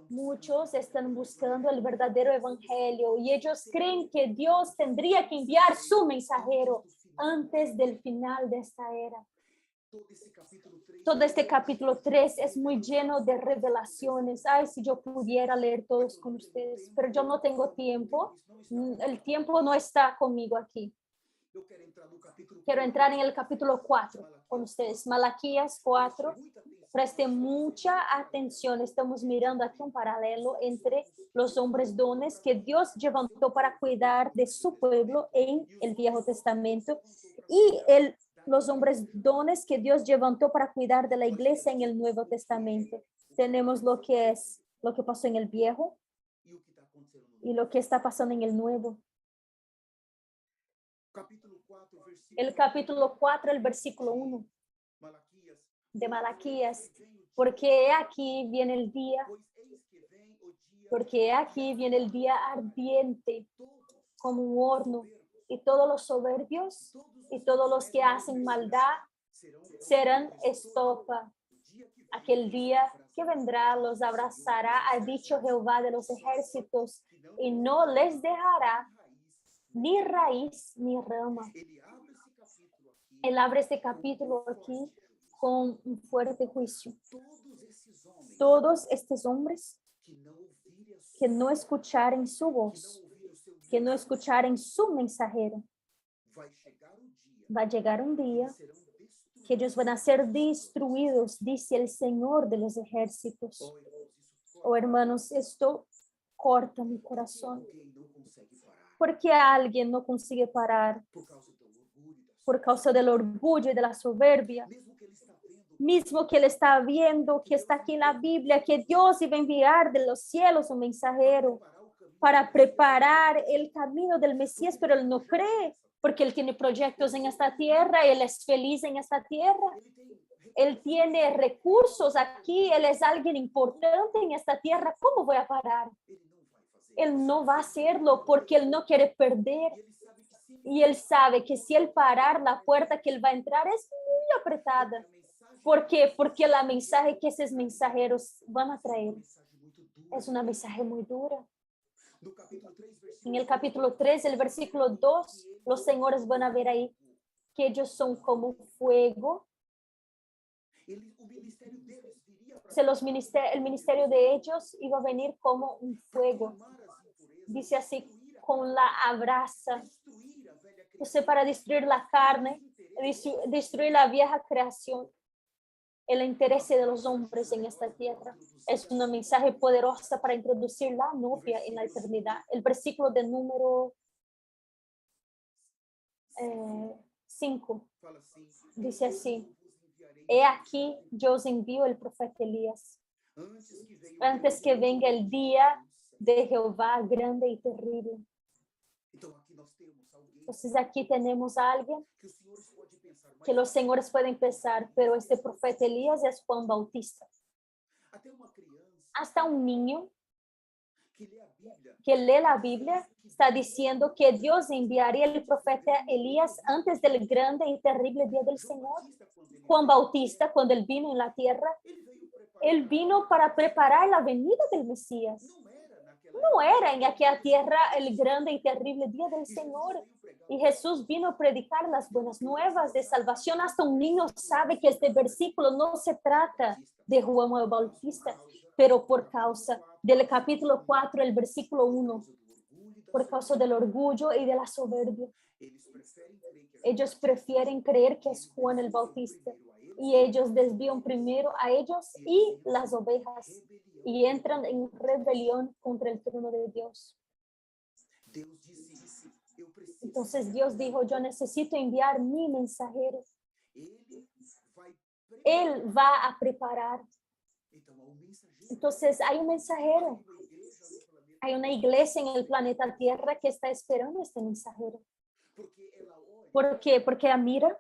Muchos están buscando el verdadero evangelio y ellos creen que Dios tendría que enviar su mensajero antes del final de esta era. Todo este capítulo 3 es muy lleno de revelaciones. Ay, si yo pudiera leer todos con ustedes, pero yo no tengo tiempo. El tiempo no está conmigo aquí. Quiero entrar en el capítulo 4 con ustedes. Malaquías 4. Presten mucha atención. Estamos mirando aquí un paralelo entre los hombres dones que Dios levantó para cuidar de su pueblo en el Viejo Testamento y los hombres dones que Dios levantó para cuidar de la iglesia en el Nuevo Testamento. Tenemos lo que pasó en el Viejo y lo que está pasando en el Nuevo. El capítulo 4, el versículo 1 de Malaquías. Porque aquí viene el día ardiente como un horno, y todos los soberbios y todos los que hacen maldad serán estopa. Aquel día que vendrá los abrazará, ha dicho Jehová de los ejércitos, y no les dejará ni raíz ni rama. Él abre este capítulo aquí con un fuerte juicio. Todos estos hombres que no escucharen su voz, que no escucharen su mensajero, va a llegar un día que ellos van a ser destruidos, dice el Señor de los ejércitos. Oh, hermanos, esto corta mi corazón. Porque alguien no consigue parar por causa del orgullo y de la soberbia. Mismo que él está viendo, que está aquí en la Biblia, que Dios iba a enviar de los cielos un mensajero para preparar el camino del Mesías, pero él no cree, porque él tiene proyectos en esta tierra, él es feliz en esta tierra, él tiene recursos aquí, él es alguien importante en esta tierra. ¿Cómo voy a parar? Él no va a hacerlo porque él no quiere perder. Y él sabe que si él parar, la puerta que él va a entrar es muy apretada. ¿Por qué? Porque la mensaje que esos mensajeros van a traer es una mensaje muy dura. En el capítulo 3, el versículo 2, los señores van a ver ahí que ellos son como fuego. El ministerio de ellos iba a venir como un fuego. Dice así, con la abraza. Entonces, para destruir la carne, destruir la vieja creación. el interés de los hombres en esta tierra. Es una mensaje poderosa para introducir la novia en la eternidad. El versículo de número 5 fala assim: dice así: "Eu vos enviarei He aquí, yo os envío el profeta Elías, antes que venga el día de Jehová grande y terrible. Então aqui nós temos alguém Entonces aquí tenemos a alguien que os senhores podem pensar, que mas los señores pueden pensar, pero este profeta Elías es Juan Bautista. até uma criança Hasta un niño que lê a Bíblia que lee la Biblia está diciendo que Dios enviaría el profeta Elías antes del grande y terrible día del Señor. Juan Bautista, cuando él vino en la tierra, él vino para preparar la venida del Mesías. No era en aquella tierra el grande y terrible día del Señor. Y Jesús vino a predicar las buenas nuevas de salvación. Hasta un niño sabe que este versículo no se trata de Juan el Bautista, pero por causa del capítulo 4, el versículo 1, por causa del orgullo y de la soberbia. Ellos prefieren creer que es Juan el Bautista y ellos desvían primero a ellos y las ovejas y entran en rebelión contra el trono de Dios. Entonces Dios dijo, yo necesito enviar mi mensajero. Él va a preparar. Entonces hay un mensajero. Hay una iglesia en el planeta Tierra que está esperando este mensajero. ¿Por qué? Porque ella mira.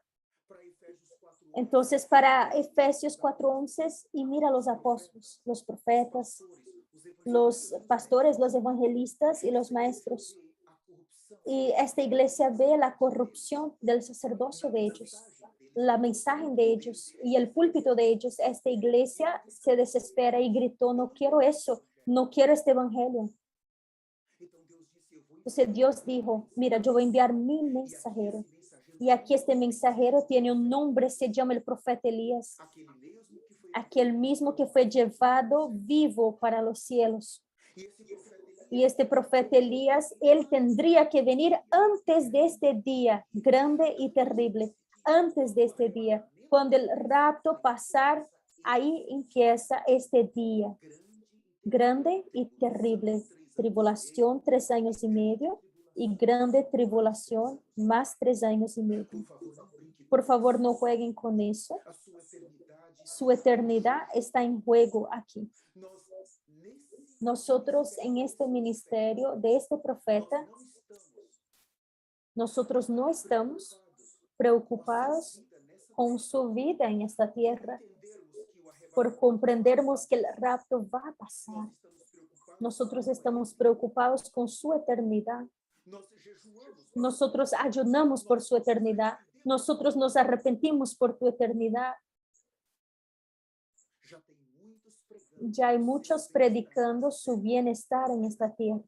Entonces para Efesios 4:11 y mira los apóstoles, los profetas, los pastores, los evangelistas y los maestros. Y esta iglesia ve la corrupción del sacerdocio de ellos, la mensaje de ellos y el púlpito de ellos. Esta iglesia se desespera y gritó, no quiero eso, no quiero este evangelio. Entonces Dios dijo, mira, yo voy a enviar mi mensajero. Y aquí este mensajero tiene un nombre, se llama el profeta Elías. Aquel mismo que fue llevado vivo para los cielos. Y este profeta Elías, él tendría que venir antes de este día grande y terrible. Antes de este día, cuando el rapto pasar, ahí empieza este día grande y terrible. Tribulación 3 años y medio y grande tribulación más 3 años y medio. Por favor, no jueguen con eso. Su eternidad está en juego aquí. Nosotros en este ministerio de este profeta, nosotros no estamos preocupados con su vida en esta tierra, por comprendermos que el rapto va a pasar. Nosotros estamos preocupados con su eternidad. Nosotros ayunamos por su eternidad. Nosotros nos arrepentimos por tu eternidad. Ya hay muchos predicando su bienestar en esta tierra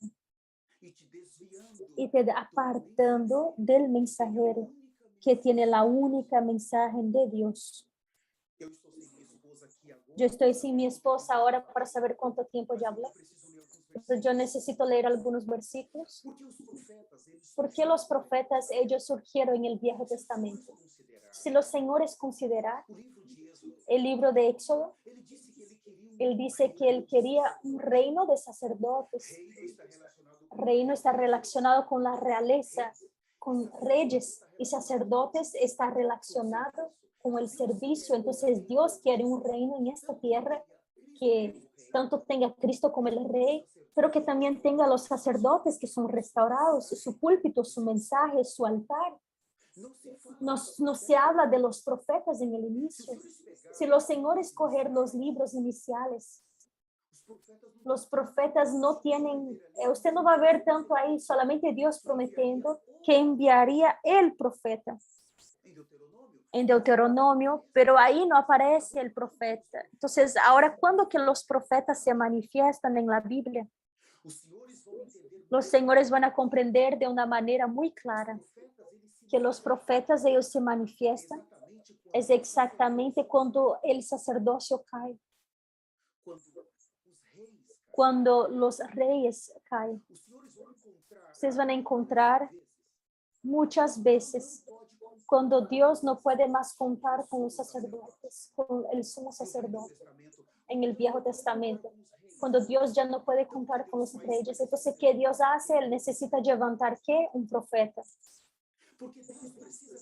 y te apartando del mensajero que tiene la única mensaje de Dios. Yo estoy sin mi esposa ahora para saber cuánto tiempo ya hablé. Entonces yo necesito leer algunos versículos. ¿Por qué los profetas, ellos surgieron en el Viejo Testamento? Si los señores consideran el libro de Éxodo, él dice que él quería un reino de sacerdotes. Reino está relacionado con la realeza, con reyes, y sacerdotes está relacionado con el servicio. Entonces Dios quiere un reino en esta tierra que tanto tenga a Cristo como el rey, pero que también tenga a los sacerdotes que son restaurados, su púlpito, su mensaje, su altar. No se habla de los profetas en el inicio. Si los señores coger los libros iniciales, los profetas no tienen, usted no va a ver tanto ahí, solamente Dios prometiendo que enviaría el profeta en Deuteronomio, pero ahí no aparece el profeta. Entonces, ahora, ¿cuándo que los profetas se manifiestan en la Biblia? Los señores van a comprender de una manera muy clara que los profetas, ellos se manifiestan es exactamente cuando el sacerdocio cae, cuando los reyes caen. Ustedes van a encontrar Muchas veces, cuando Dios no puede más contar con los sacerdotes, con el sumo sacerdote en el Viejo Testamento, cuando Dios ya no puede contar con los reyes, entonces, ¿qué Dios hace? Él necesita levantar, ¿qué? Un profeta.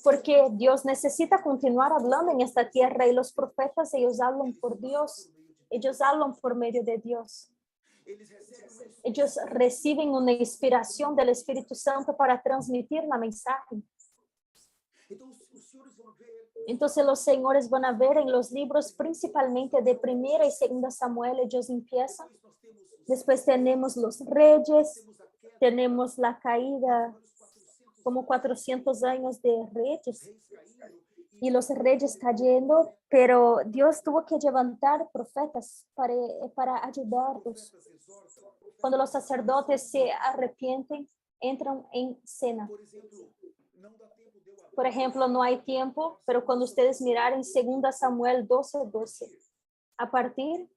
Porque Dios necesita continuar hablando en esta tierra y los profetas, ellos hablan por Dios, ellos hablan por medio de Dios. Ellos reciben una inspiración del Espíritu Santo para transmitir la mensaje. Entonces los señores van a ver en los libros principalmente de 1 y 2 Samuel, ellos empiezan. Después tenemos los reyes, tenemos la caída, como 400 años de reyes. Y los reyes cayendo, pero Dios tuvo que levantar profetas para ayudarlos. Cuando los sacerdotes se arrepienten, entran en cena. Por ejemplo, no hay tiempo, pero cuando ustedes miraren 2 Samuel 12:12, a partir,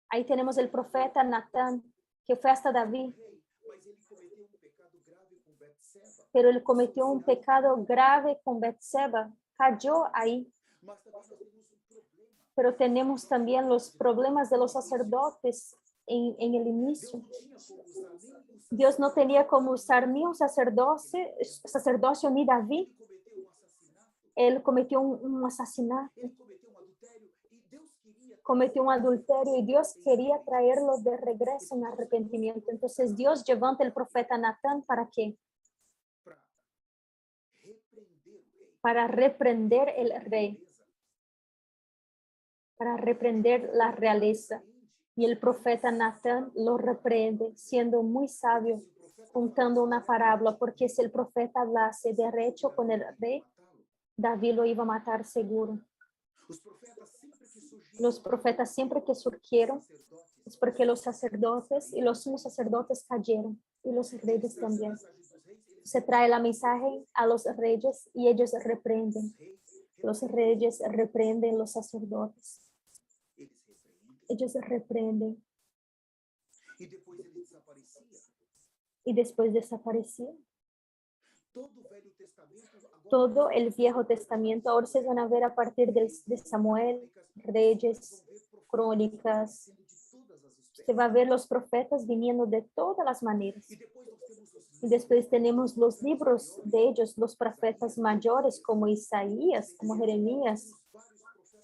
ahí tenemos el profeta Natán, que fue hasta David. Pero él cometió un pecado grave con Betseba, cayó ahí. Pero tenemos también los problemas de los sacerdotes en el inicio. Dios no tenía como usar ni un sacerdocio ni David. Él cometió un asesinato, cometió un adulterio y Dios quería traerlo de regreso en arrepentimiento. Entonces Dios levanta el profeta Natán ¿para qué? Para reprender el rey, para reprender la realeza. Y el profeta Natán lo reprende, siendo muy sabio, contando una parábola, porque si el profeta hablase derecho con el rey, David lo iba a matar seguro. Los profetas siempre que surgieron, es porque los sacerdotes y los sumos sacerdotes cayeron, y los reyes también. Se trae la mensaje a los reyes y ellos reprenden. Los reyes reprenden los sacerdotes. Ellos reprenden. Y después desapareció. Todo el Viejo Testamento, ahora se van a ver a partir de Samuel, Reyes, Crónicas. Se va a ver los profetas viniendo de todas las maneras. Y después tenemos los libros de ellos, los profetas mayores como Isaías, como Jeremías.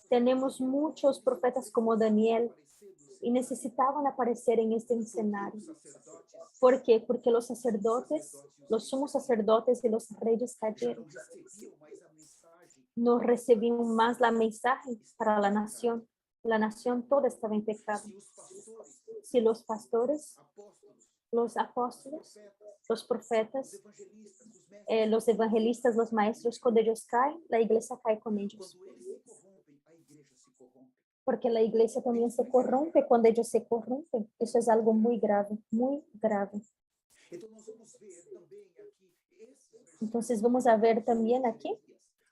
Tenemos muchos profetas como Daniel y necesitaban aparecer en este escenario. ¿Por qué? Porque los sacerdotes, los sumos sacerdotes y los reyes cayeron. No recibían más la mensaje para la nación. La nación toda estaba en pecado. Si los pastores, los apóstoles, los profetas, los evangelistas, los maestros, cuando ellos caen, la iglesia cae con ellos. Porque la iglesia también se corrompe cuando ellos se corrompen. Eso es algo muy grave, muy grave. Entonces vamos a ver también aquí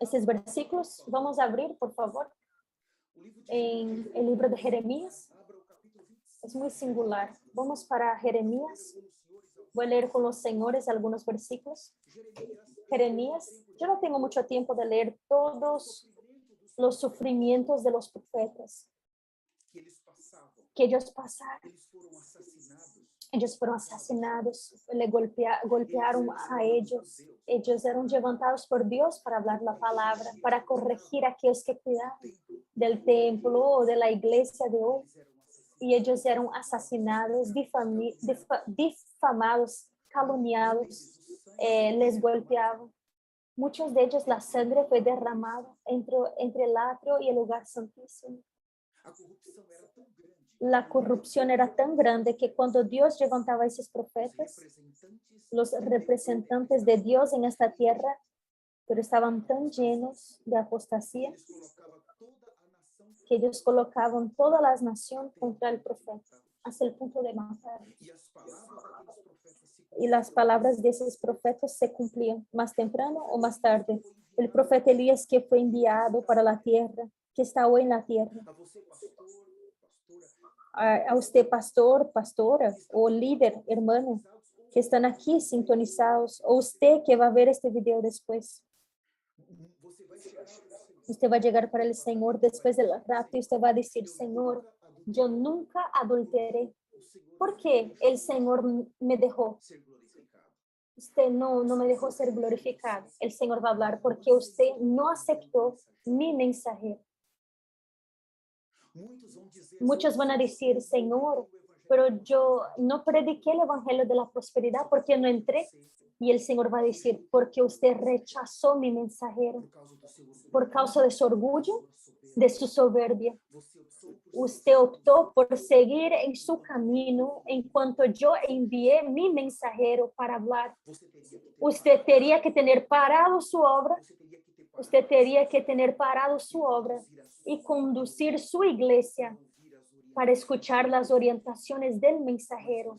estos versículos. Vamos a abrir, por favor, en el libro de Jeremías. Es muy singular. Vamos para Jeremías. Voy a leer con los señores algunos versículos. Jeremías. Yo no tengo mucho tiempo de leer todos los sufrimientos de los profetas que ellos pasaron. Ellos fueron asesinados, le golpearon a ellos. Ellos eran levantados por Dios para hablar la palabra, para corregir a aquellos que cuidaban del templo o de la iglesia de hoy. Y ellos eran asesinados, difamados, calumniados, les golpeaban. Muchos de ellos la sangre fue derramada entre el atrio y el lugar santísimo. La corrupción era tan grande que cuando Dios levantaba a esos profetas, los representantes de Dios en esta tierra, pero estaban tan llenos de apostasía que ellos colocaban todas las naciones contra el profeta, hasta el punto de matar. Y las palabras de esos profetas se cumplían más temprano o más tarde. El profeta Elías que fue enviado para la tierra, que está hoy en la tierra. A usted pastor, pastora o líder, hermano, que están aquí sintonizados, o usted que va a ver este video después. Você vai chegar para o Senhor. Usted va a llegar para el Señor después del rapto y usted va a decir, Señor, yo nunca adulteré. ¿Por qué el Señor me dejó? Ser glorificado. Usted no me dejó ser glorificado. El Señor va a hablar porque usted no aceptó mi mensajero. Muchos van a decir, Señor, pero yo no prediqué el evangelio de la prosperidad porque no entré. Y el Señor va a decir, porque usted rechazó mi mensajero por causa de su orgullo, de su soberbia. Usted optó por seguir en su camino en cuanto yo envié mi mensajero para hablar. Usted tenía que tener parado su obra. Usted tenía que tener parado su obra y conducir su iglesia para escuchar las orientaciones del mensajero.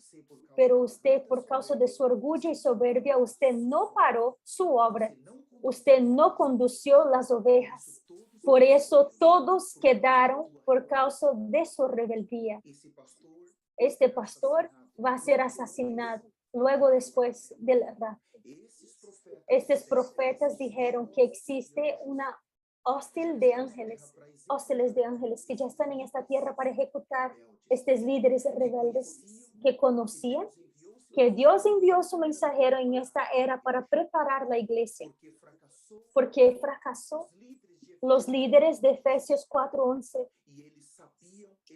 Pero usted, por causa de su orgullo y soberbia, usted no paró su obra. Usted no condució las ovejas. Por eso todos quedaron por causa de su rebeldía. Este pastor va a ser asesinado luego después del rapto. Estos profetas dijeron que existe una hostiles de ángeles que ya están en esta tierra para ejecutar estos líderes rebeldes que conocían que Dios envió su mensajero en esta era para preparar la iglesia, porque fracasó. Los líderes de Efesios 4:11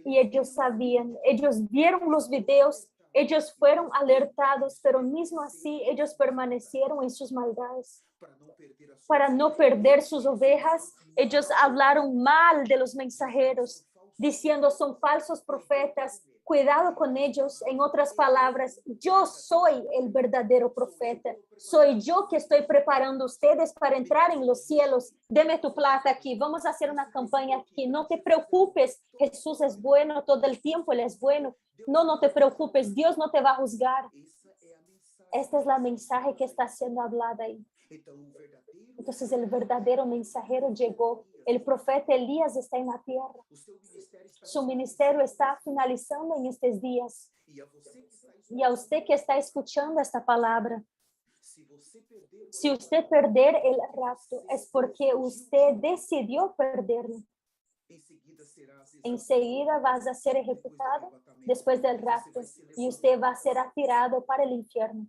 y ellos sabían, ellos vieron los videos, ellos fueron alertados, pero mismo así ellos permanecieron en sus maldades. Para no perder sus ovejas, ellos hablaron mal de los mensajeros, diciendo son falsos profetas, cuidado con ellos. En otras palabras, yo soy el verdadero profeta, soy yo que estoy preparando a ustedes para entrar en los cielos. Deme tu plata aquí, vamos a hacer una campaña aquí, no te preocupes, Jesús es bueno todo el tiempo, Él es bueno. No te preocupes, Dios no te va a juzgar. Este es la mensaje que está siendo hablada ahí. Entonces el verdadero mensajero llegó. El profeta Elías está en la tierra. Su ministerio está finalizando en estos días. Y a usted que está escuchando esta palabra, si usted perder el rapto, es porque usted decidió perderlo. Enseguida vas a ser ejecutado después del rapto y usted va a ser atirado para el infierno.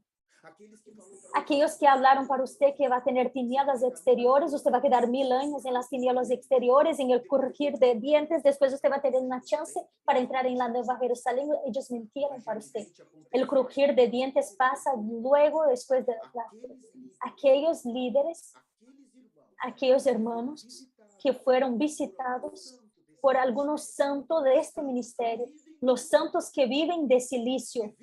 Aquellos que hablaron para usted que va a tener tinieblas exteriores, usted va a quedar 1000 años en las tinieblas exteriores, en el crujir de dientes, después usted va a tener una chance para entrar en la Nueva Jerusalén. Ellos mintieron para usted. El crujir de dientes pasa luego, después del rapto. Aquellos líderes, aquellos hermanos que fueron visitados por algunos santos de este ministerio, los santos que viven de silicio,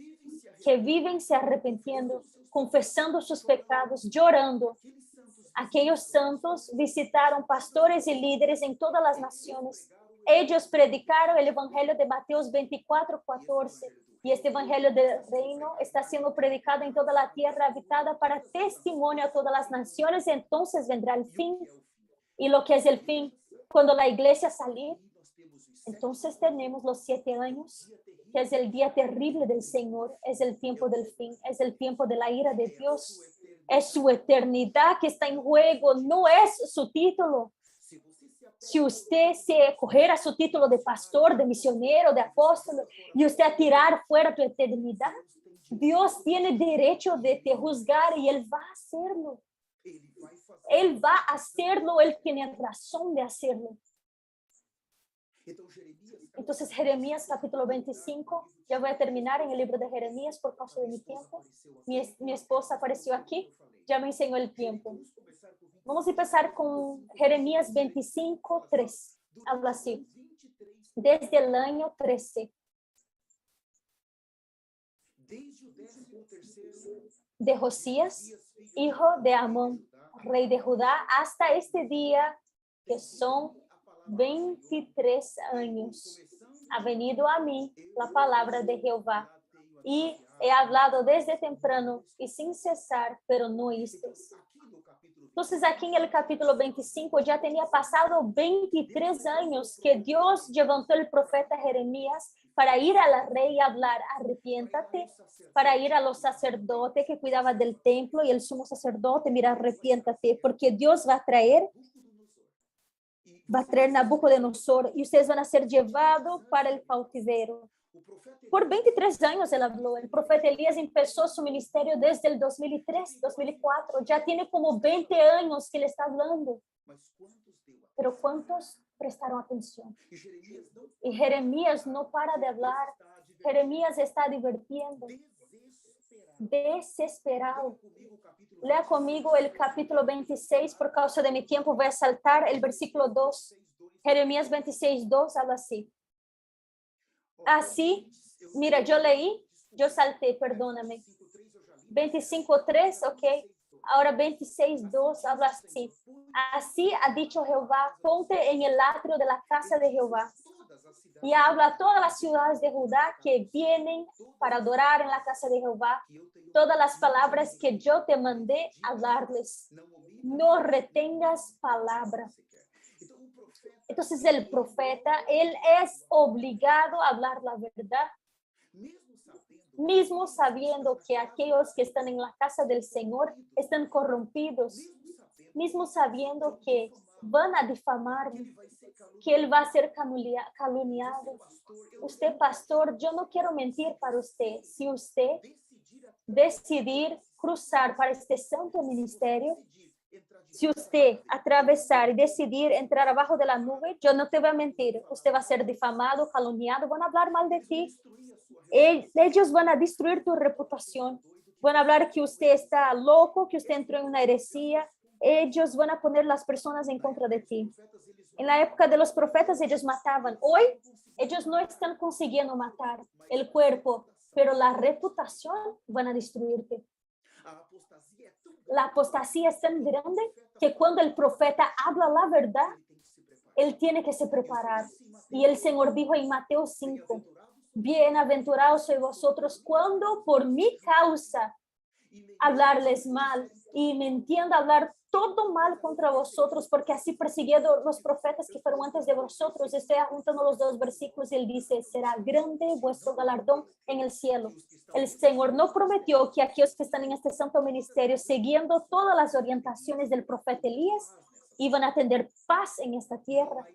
que viven se arrepintiendo, confesando sus pecados, llorando. Aquellos santos visitaron pastores y líderes en todas las naciones. Ellos predicaron el evangelio de Mateo 24:14. Y este evangelio del reino está siendo predicado en toda la tierra habitada para testimonio a todas las naciones. Entonces vendrá el fin. Y lo que es el fin, cuando la iglesia salir, entonces tenemos los 7 años, que es el día terrible del Señor, es el tiempo del fin, es el tiempo de la ira de Dios, es su eternidad que está en juego, no es su título. Si usted se cogiera su título de pastor, de misionero, de apóstol, y usted a tirar fuera tu eternidad, Dios tiene derecho de te juzgar y Él va a hacerlo. Él va a hacerlo, Él tiene razón de hacerlo. Entonces Jeremías capítulo 25, ya voy a terminar en el libro de Jeremías por causa de mi tiempo. Mi esposa apareció aquí, ya me enseñó el tiempo. Vamos a empezar con Jeremías 25:3. Habla así. Desde el año 13 de Josías, hijo de Amón, rey de Judá, hasta este día, que son 23 años, ha venido a mí la palabra de Jehová, y he hablado desde temprano y sin cesar, pero no oísteis. Entonces aquí en el capítulo 25 ya tenía pasado 23 años que Dios levantó el profeta Jeremías para ir a la rey y hablar, arrepiéntate, para ir a los sacerdotes que cuidaban del templo y el sumo sacerdote, mira, arrepiéntate, porque Dios va a traer Nabucodonosor y ustedes van a ser llevados para el cautiverio. Por 23 años él habló. El profeta Elías empezó su ministerio desde el 2003, 2004. Ya tiene como 20 años que le está hablando. Pero ¿cuántos prestaron atención? Y Jeremías no para de hablar. Jeremías está divirtiendo, desesperado. Lea conmigo el capítulo 26, por causa de mi tiempo voy a saltar el versículo 2. Jeremías 26, 2 habla así. Así, mira, yo leí, yo salté, perdóname. 25:3, ok. Ahora 26:2 habla así. Así ha dicho Jehová, ponte en el atrio de la casa de Jehová. Y habla a todas las ciudades de Judá que vienen para adorar en la casa de Jehová. Todas las palabras que yo te mandé hablarles. No retengas palabra. Entonces el profeta, él es obligado a hablar la verdad, mismo sabiendo que aquellos que están en la casa del Señor están corrompidos, mismo sabiendo que van a difamar, que él va a ser calumniado. Usted, pastor, yo no quiero mentir para usted. Si usted decidir cruzar para este santo ministerio, si usted atravesar y decidir entrar abajo de la nube, yo no te voy a mentir, usted va a ser difamado, calumniado, van a hablar mal de ti. Ellos van a destruir tu reputación, van a hablar que usted está loco, que usted entró en una heresía. Ellos van a poner las personas en contra de ti. En la época de los profetas, ellos mataban. Hoy, ellos no están consiguiendo matar el cuerpo, pero la reputación van a destruirte. La apostasía es tan grande que cuando el profeta habla la verdad, él tiene que se preparar. Y el Señor dijo en Mateo 5, bienaventurados sois vosotros cuando por mi causa hablarles mal y mintiendo hablar todo mal contra vosotros, porque así persiguieron los profetas que fueron antes de vosotros. Estoy juntando los dos versículos y él dice, será grande vuestro galardón en el cielo. El Señor no prometió que aquellos que están en este santo ministerio, siguiendo todas las orientaciones del profeta Elías, iban a tener paz en esta tierra.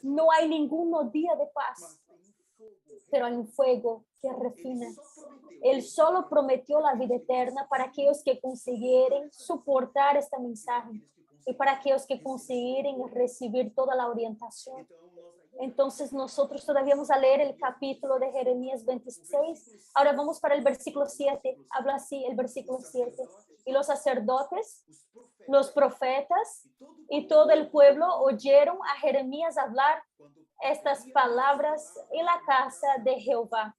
No hay ningún día de paz, pero hay un fuego que refina. Él solo prometió la vida eterna para aquellos que consiguieren soportar este mensaje y para aquellos que consiguieren recibir toda la orientación. Entonces nosotros todavía vamos a leer el capítulo de Jeremías 26. Ahora vamos para el versículo 7. Habla así el versículo 7. Y los sacerdotes, los profetas y todo el pueblo oyeron a Jeremías hablar estas palabras en la casa de Jehová.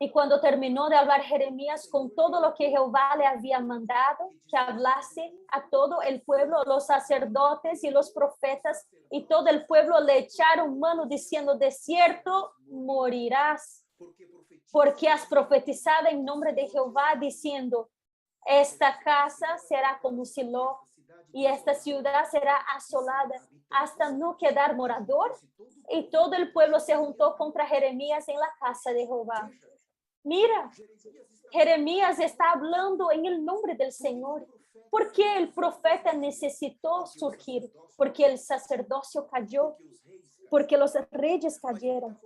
Y cuando terminó de hablar Jeremías con todo lo que Jehová le había mandado, que hablase a todo el pueblo, los sacerdotes y los profetas, y todo el pueblo le echaron mano diciendo, de cierto morirás, porque has profetizado en nombre de Jehová, diciendo, esta casa será como Silo, y esta ciudad será asolada hasta no quedar morador. Y todo el pueblo se juntó contra Jeremías en la casa de Jehová. Mira, Jeremías está hablando en el nombre del Señor. ¿Por qué el profeta necesitó surgir? Porque el sacerdocio cayó, porque los reyes cayeron,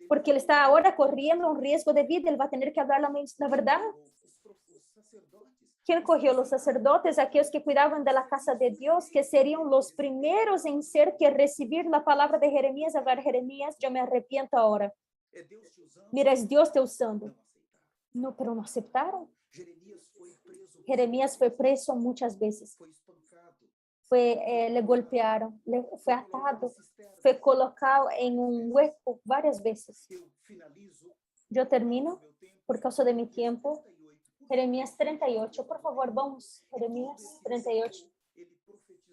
porque él está ahora corriendo un riesgo de vida, él va a tener que hablar la verdad. ¿Quién cogió? Los sacerdotes, aquellos que cuidaban de la casa de Dios, que serían los primeros en ser que recibir la palabra de Jeremías, hablar Jeremías, yo me arrepiento ahora. Mira, es Dios te usando. No, pero no aceptaron. Jeremías fue preso muchas veces. Le golpearon, fue atado, fue colocado en un hueco varias veces. Yo termino por causa de mi tiempo. Jeremías 38, por favor, vamos, Jeremías 38.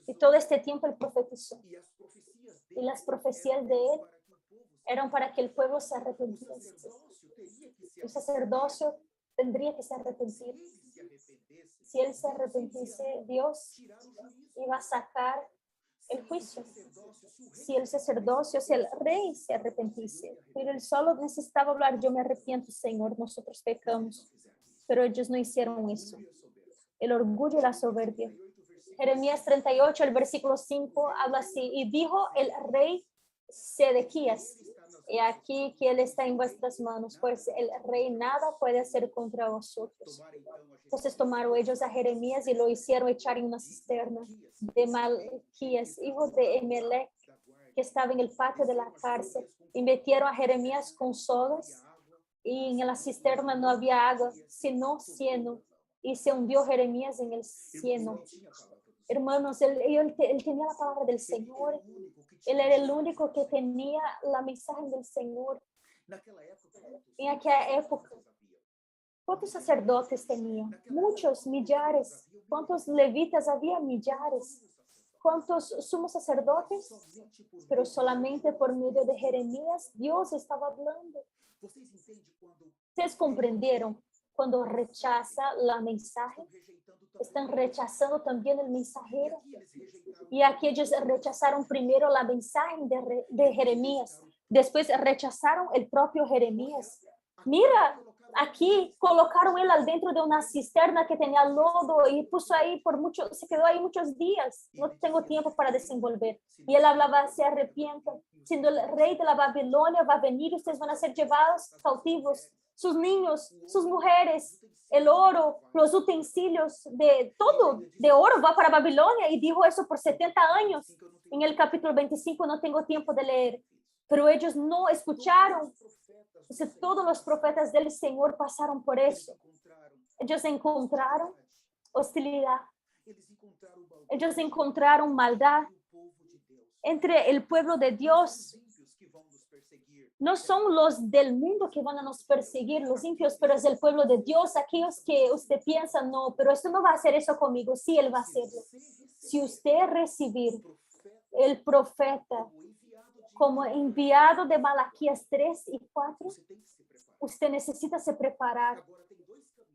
Y todo este tiempo él profetizó. Y las profecías de él eran para que el pueblo se arrepintiese. El sacerdocio tendría que se arrepentir. Si él se arrepentiese, Dios iba a sacar el juicio. Si el sacerdocio, si el rey se arrepentiese, pero él solo necesitaba hablar, yo me arrepiento, Señor, nosotros pecamos. Pero ellos no hicieron eso. El orgullo y la soberbia. Jeremías 38, el versículo 5, habla así, y dijo el rey Sedequías, y aquí que él está en vuestras manos, pues el rey nada puede hacer contra vosotros. Entonces tomaron ellos a Jeremías y lo hicieron echar en una cisterna de Malquías, hijo de Emelec, que estaba en el patio de la cárcel, y metieron a Jeremías con sogas, y en la cisterna no había agua, sino cieno, y se hundió Jeremías en el cieno. Hermanos, él tenía la palabra del Señor. Él era el único que tenía la mensaje del Señor. En aquella época, ¿cuántos sacerdotes tenía? Muchos, millares. ¿Cuántos levitas había? Millares. ¿Cuántos sumos sacerdotes? Pero solamente por medio de Jeremías, Dios estaba hablando. ¿Ustedes comprendieron? Cuando rechaza la mensaje, están rechazando también el mensajero. Y aquellos rechazaron primero la mensaje de Jeremías, después rechazaron el propio Jeremías. Mira, aquí colocaron él al dentro de una cisterna que tenía lodo y puso ahí se quedó ahí muchos días. No tengo tiempo para desenvolver. Y él hablaba, se arrepientan. Siendo el rey de la Babilonia va a venir, ustedes van a ser llevados cautivos. Sus niños, sus mujeres, el oro, los utensilios, de todo, de oro va para Babilonia. Y dijo eso por 70 años. En el capítulo 25 no tengo tiempo de leer. Pero ellos no escucharon. Entonces, todos los profetas del Señor pasaron por eso. Ellos encontraron hostilidad. Ellos encontraron maldad entre el pueblo de Dios. No son los del mundo que van a nos perseguir, los impios, pero es el pueblo de Dios, aquellos que usted piensa, no, pero esto no va a hacer eso conmigo. Sí, él va a hacerlo. Si usted recibir el profeta como enviado de Malaquías 3 y 4, usted necesita se preparar.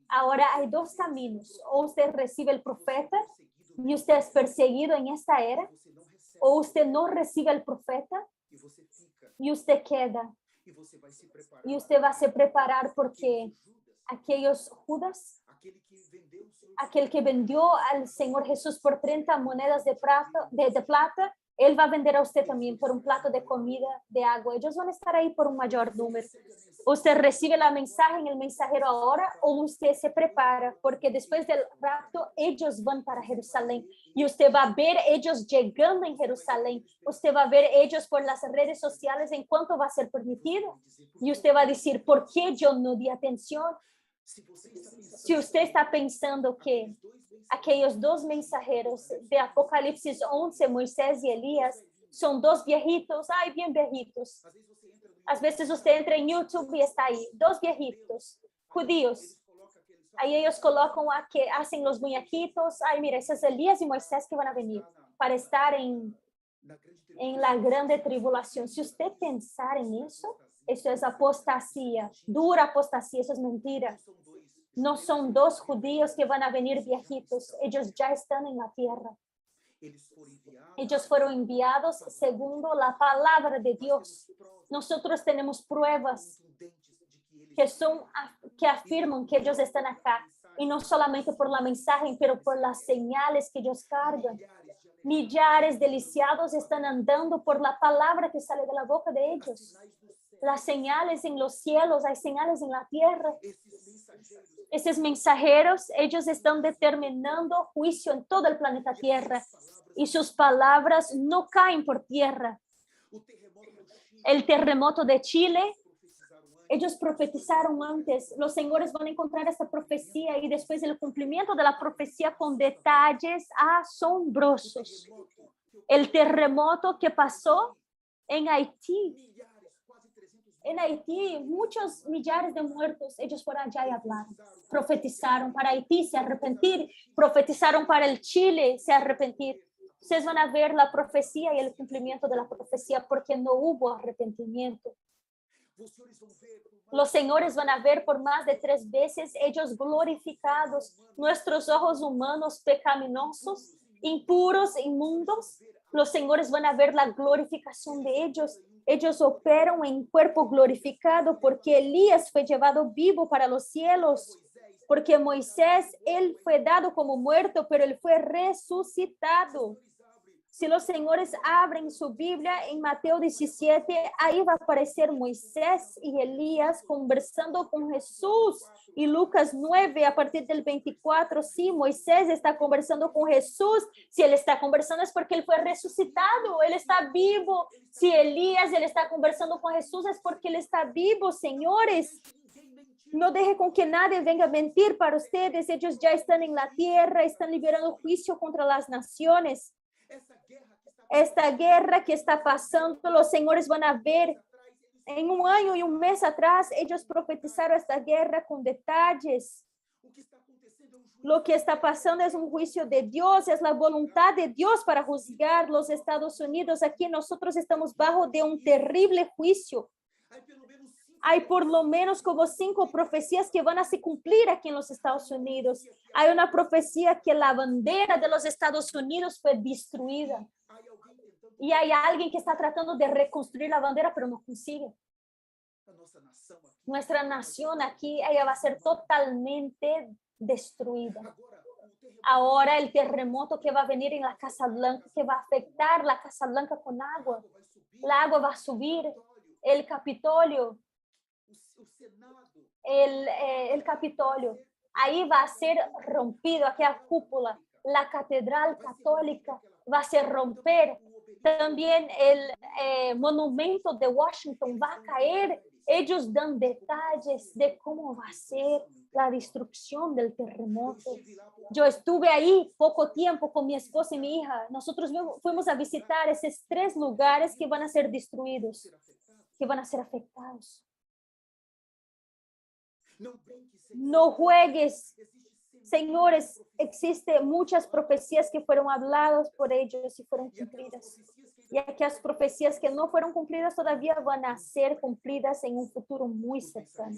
Ahora hay dos caminos. O usted recibe el profeta y usted es perseguido en esta era, o usted no recibe el profeta y usted queda. Y usted va a se preparar porque aquellos Judas, aquel que vendió al Señor Jesús por 30 monedas de plata, él va a vender a usted también por un plato de comida, de agua. Ellos van a estar ahí por un mayor número. Usted recibe la mensaje en el mensajero ahora o usted se prepara, porque después del rapto ellos van para Jerusalén y usted va a ver ellos llegando en Jerusalén. Usted va a ver ellos por las redes sociales en cuanto va a ser permitido. Y usted va a decir, ¿por qué yo no di atención? Si usted está pensando que aquellos dos mensajeros de Apocalipsis 11, Moisés y Elías, son dos viejitos, ay, bien viejitos. A veces usted entra en YouTube y está ahí, dos viejitos, judíos. Ahí ellos colocan a que hacen los muñequitos, ay, mira, ese es Elías y Moisés que van a venir para estar en la grande tribulación. Si usted pensar en eso es apostasía, dura apostasía, eso es mentira. No son dos judíos que van a venir viejitos, ellos ya están en la tierra. Ellos fueron enviados según la palabra de Dios. Nosotros tenemos pruebas que afirman que ellos están acá. Y no solamente por la mensaje, pero por las señales que ellos cargan. Millares de lisiados están andando por la palabra que sale de la boca de ellos. Las señales en los cielos, hay señales en la tierra. Estos mensajeros, ellos están determinando juicio en todo el planeta Tierra y sus palabras no caen por tierra. El terremoto de Chile, ellos profetizaron antes, los señores van a encontrar esta profecía y después el cumplimiento de la profecía con detalles asombrosos. El terremoto que pasó en Haití. En Haití, muchos millares de muertos, ellos fueron allá y hablaron, profetizaron para Haití, se arrepentir, profetizaron para el Chile, se arrepentir. Ustedes van a ver la profecía y el cumplimiento de la profecía porque no hubo arrepentimiento. Los señores van a ver por más de 3 veces ellos glorificados. Nuestros ojos humanos pecaminosos, impuros, inmundos, los señores van a ver la glorificación de ellos. Ellos operan en cuerpo glorificado porque Elías fue llevado vivo para los cielos. Porque Moisés, él fue dado como muerto, pero él fue resucitado. Si los señores abren su Biblia en Mateo 17, ahí va a aparecer Moisés y Elías conversando con Jesús. Y Lucas 9, a partir del 24, sí, Moisés está conversando con Jesús. Si él está conversando es porque él fue resucitado, él está vivo. Si Elías, él está conversando con Jesús es porque él está vivo, señores. No deje con que nadie venga a mentir para ustedes. Ellos ya están en la tierra, están liberando juicio contra las naciones. Esta guerra que está pasando, los señores van a ver. En 1 año y 1 mes atrás, ellos profetizaron esta guerra con detalles. Lo que está pasando es un juicio de Dios, es la voluntad de Dios para juzgar los Estados Unidos. Aquí nosotros estamos bajo de un terrible juicio. Hay por lo menos como 5 profecías que van a se cumplir aquí en los Estados Unidos. Hay una profecía que la bandera de los Estados Unidos fue destruida. Y hay alguien que está tratando de reconstruir la bandera, pero no consigue. Nuestra nación aquí, ella va a ser totalmente destruida. Ahora el terremoto que va a venir en la Casa Blanca, que va a afectar la Casa Blanca con agua. La agua va a subir. El Capitolio, el Capitolio, ahí va a ser rompido, aquella cúpula. La Catedral Católica va a ser romper. También el monumento de Washington va a caer. Ellos dan detalles de cómo va a ser la destrucción del terremoto. Yo estuve ahí poco tiempo con mi esposa y mi hija. Nosotros fuimos a visitar esos 3 lugares que van a ser destruidos, que van a ser afectados. No juegues. Señores, existen muchas profecías que fueron habladas por ellos y fueron cumplidas. Y aquellas profecías que no fueron cumplidas todavía van a ser cumplidas en un futuro muy cercano.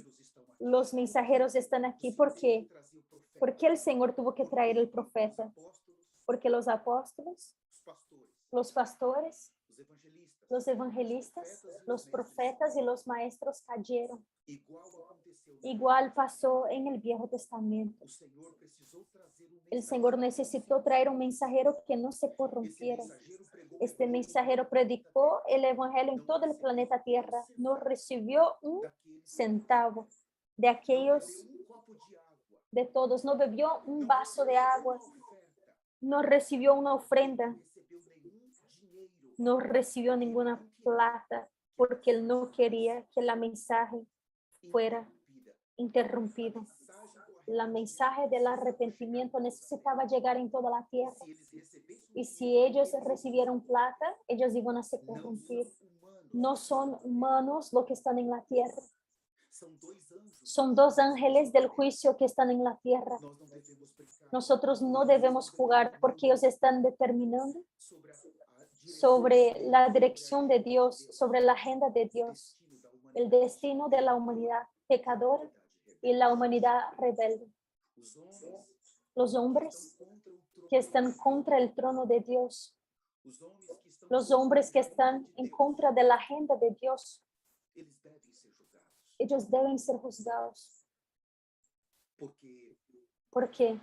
Los mensajeros están aquí. ¿Por qué? Porque el Señor tuvo que traer el profeta. Porque los apóstoles, los pastores, los evangelistas, los profetas y los maestros cayeron. Igual pasó en el Viejo Testamento. El Señor necesitó traer un mensajero que no se corrompiera. Este mensajero predicó el evangelio en todo el planeta Tierra. No recibió un centavo de aquellos, de todos. No bebió un vaso de agua. No recibió una ofrenda. No recibió ninguna plata porque él no quería que la mensaje fuera interrumpido. La mensaje del arrepentimiento necesitaba llegar en toda la tierra. Y si ellos recibieron plata, ellos iban a se corrompir. No son humanos los que están en la tierra. Son 2 ángeles del juicio que están en la tierra. Nosotros no debemos jugar porque ellos están determinando sobre la dirección de Dios, sobre la agenda de Dios, el destino de la humanidad pecadora y la humanidad rebelde. Los hombres que están contra el trono de Dios, los hombres que están en contra de la agenda de Dios, ellos deben ser juzgados. Porque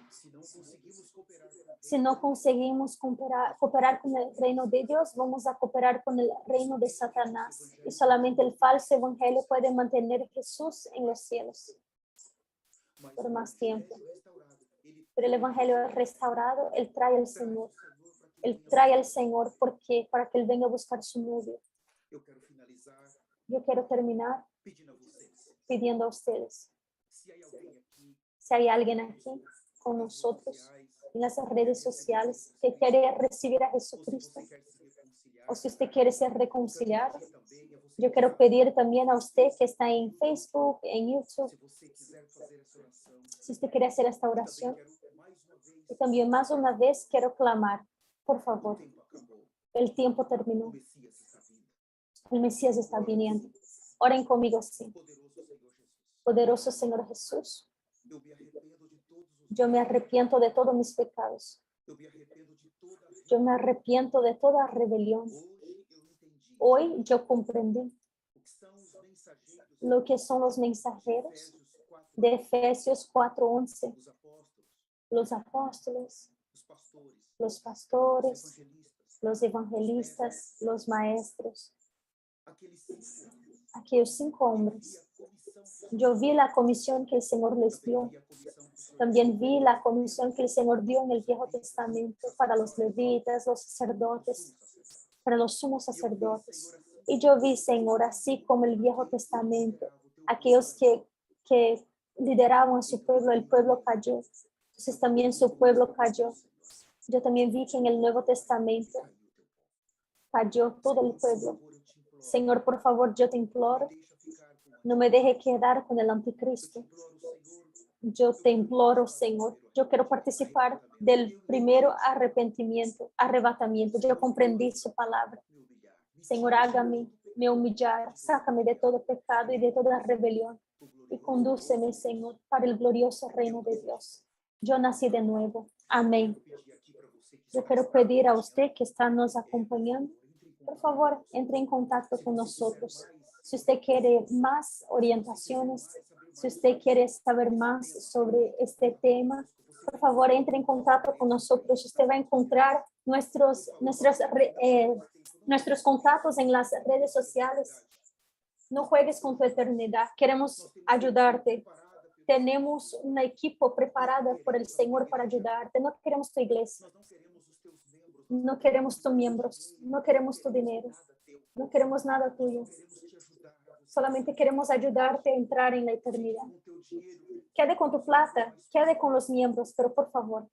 si no conseguimos cooperar con el reino de Dios, vamos a cooperar con el reino de Satanás. Y solamente el falso evangelio puede mantener a Jesús en los cielos por más tiempo. Pero el evangelio restaurado, él trae al Señor. Él trae al Señor porque para que él venga a buscar su novio. Yo quiero terminar pidiendo a ustedes. Si hay alguien aquí con nosotros en las redes sociales que quiere recibir a Jesucristo, o si usted quiere ser reconciliado, yo quiero pedir también a usted que está en Facebook, en YouTube, si usted quiere hacer esta oración. Y también más una vez quiero clamar, por favor, el tiempo terminó. El Mesías está viniendo. Oren conmigo así. Poderoso Senhor Jesus, Poderoso Señor Jesús, eu me arrependo de todos os yo me pecados. arrepiento de todos mis pecados. Eu me arrependo de toda rebelião. Hoy yo Hoje eu entendi compreendi o que são os mensageiros lo que são os de mensageiros Efésios 4:11, de Efésios 4:11, los apóstoles, os los pastores, pastores, os los evangelistas, los maestros, aqueles 5 homens. yo vi la comisión que el Señor les dio. También vi la comisión que el Señor dio en el Viejo Testamento para los levitas, los sacerdotes, para los sumos sacerdotes. Y yo vi, Señor, así como el Viejo Testamento, aquellos que lideraban a su pueblo, el pueblo cayó. Entonces también su pueblo cayó. Yo también vi que en el Nuevo Testamento cayó todo el pueblo. Señor, por favor, yo te imploro, no me deje quedar con el anticristo. Yo te imploro, Señor, yo quiero participar del primero arrebatamiento. Yo comprendí su palabra. Señor, hágame me humillar, sácame de todo pecado y de toda rebelión y condúceme, Señor, para el glorioso reino de Dios. Yo nací de nuevo. Amén. Yo quiero pedir a usted que está nos acompañando, por favor, entre en contacto con nosotros. Si usted quiere más orientaciones, si usted quiere saber más sobre este tema, por favor, entre en contacto con nosotros. Usted va a encontrar nuestros contactos en las redes sociales. No juegues con tu eternidad. Queremos ayudarte. Tenemos un equipo preparado por el Señor para ayudarte. No queremos tu iglesia. No queremos tus miembros. No queremos tu dinero. No queremos nada tuyo. Solamente queremos ayudarte a entrar en la eternidad. Quede con tu plata, quede con los miembros, pero por favor,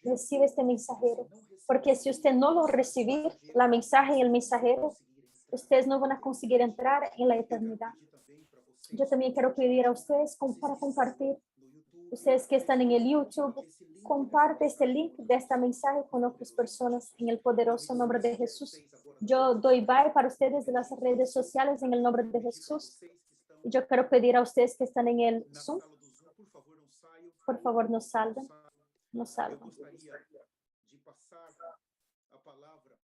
recibe este mensajero. Porque si usted no lo recibe, la mensaje y el mensajero, ustedes no van a conseguir entrar en la eternidad. Yo también quiero pedir a ustedes para compartir. Ustedes que están en el YouTube, comparte este link de esta mensaje con otras personas en el poderoso nombre de Jesús. Yo doy bye para ustedes de las redes sociales en el nombre de Jesús. Y yo quiero pedir a ustedes que están en el Zoom, por favor, no salgan. No salgan.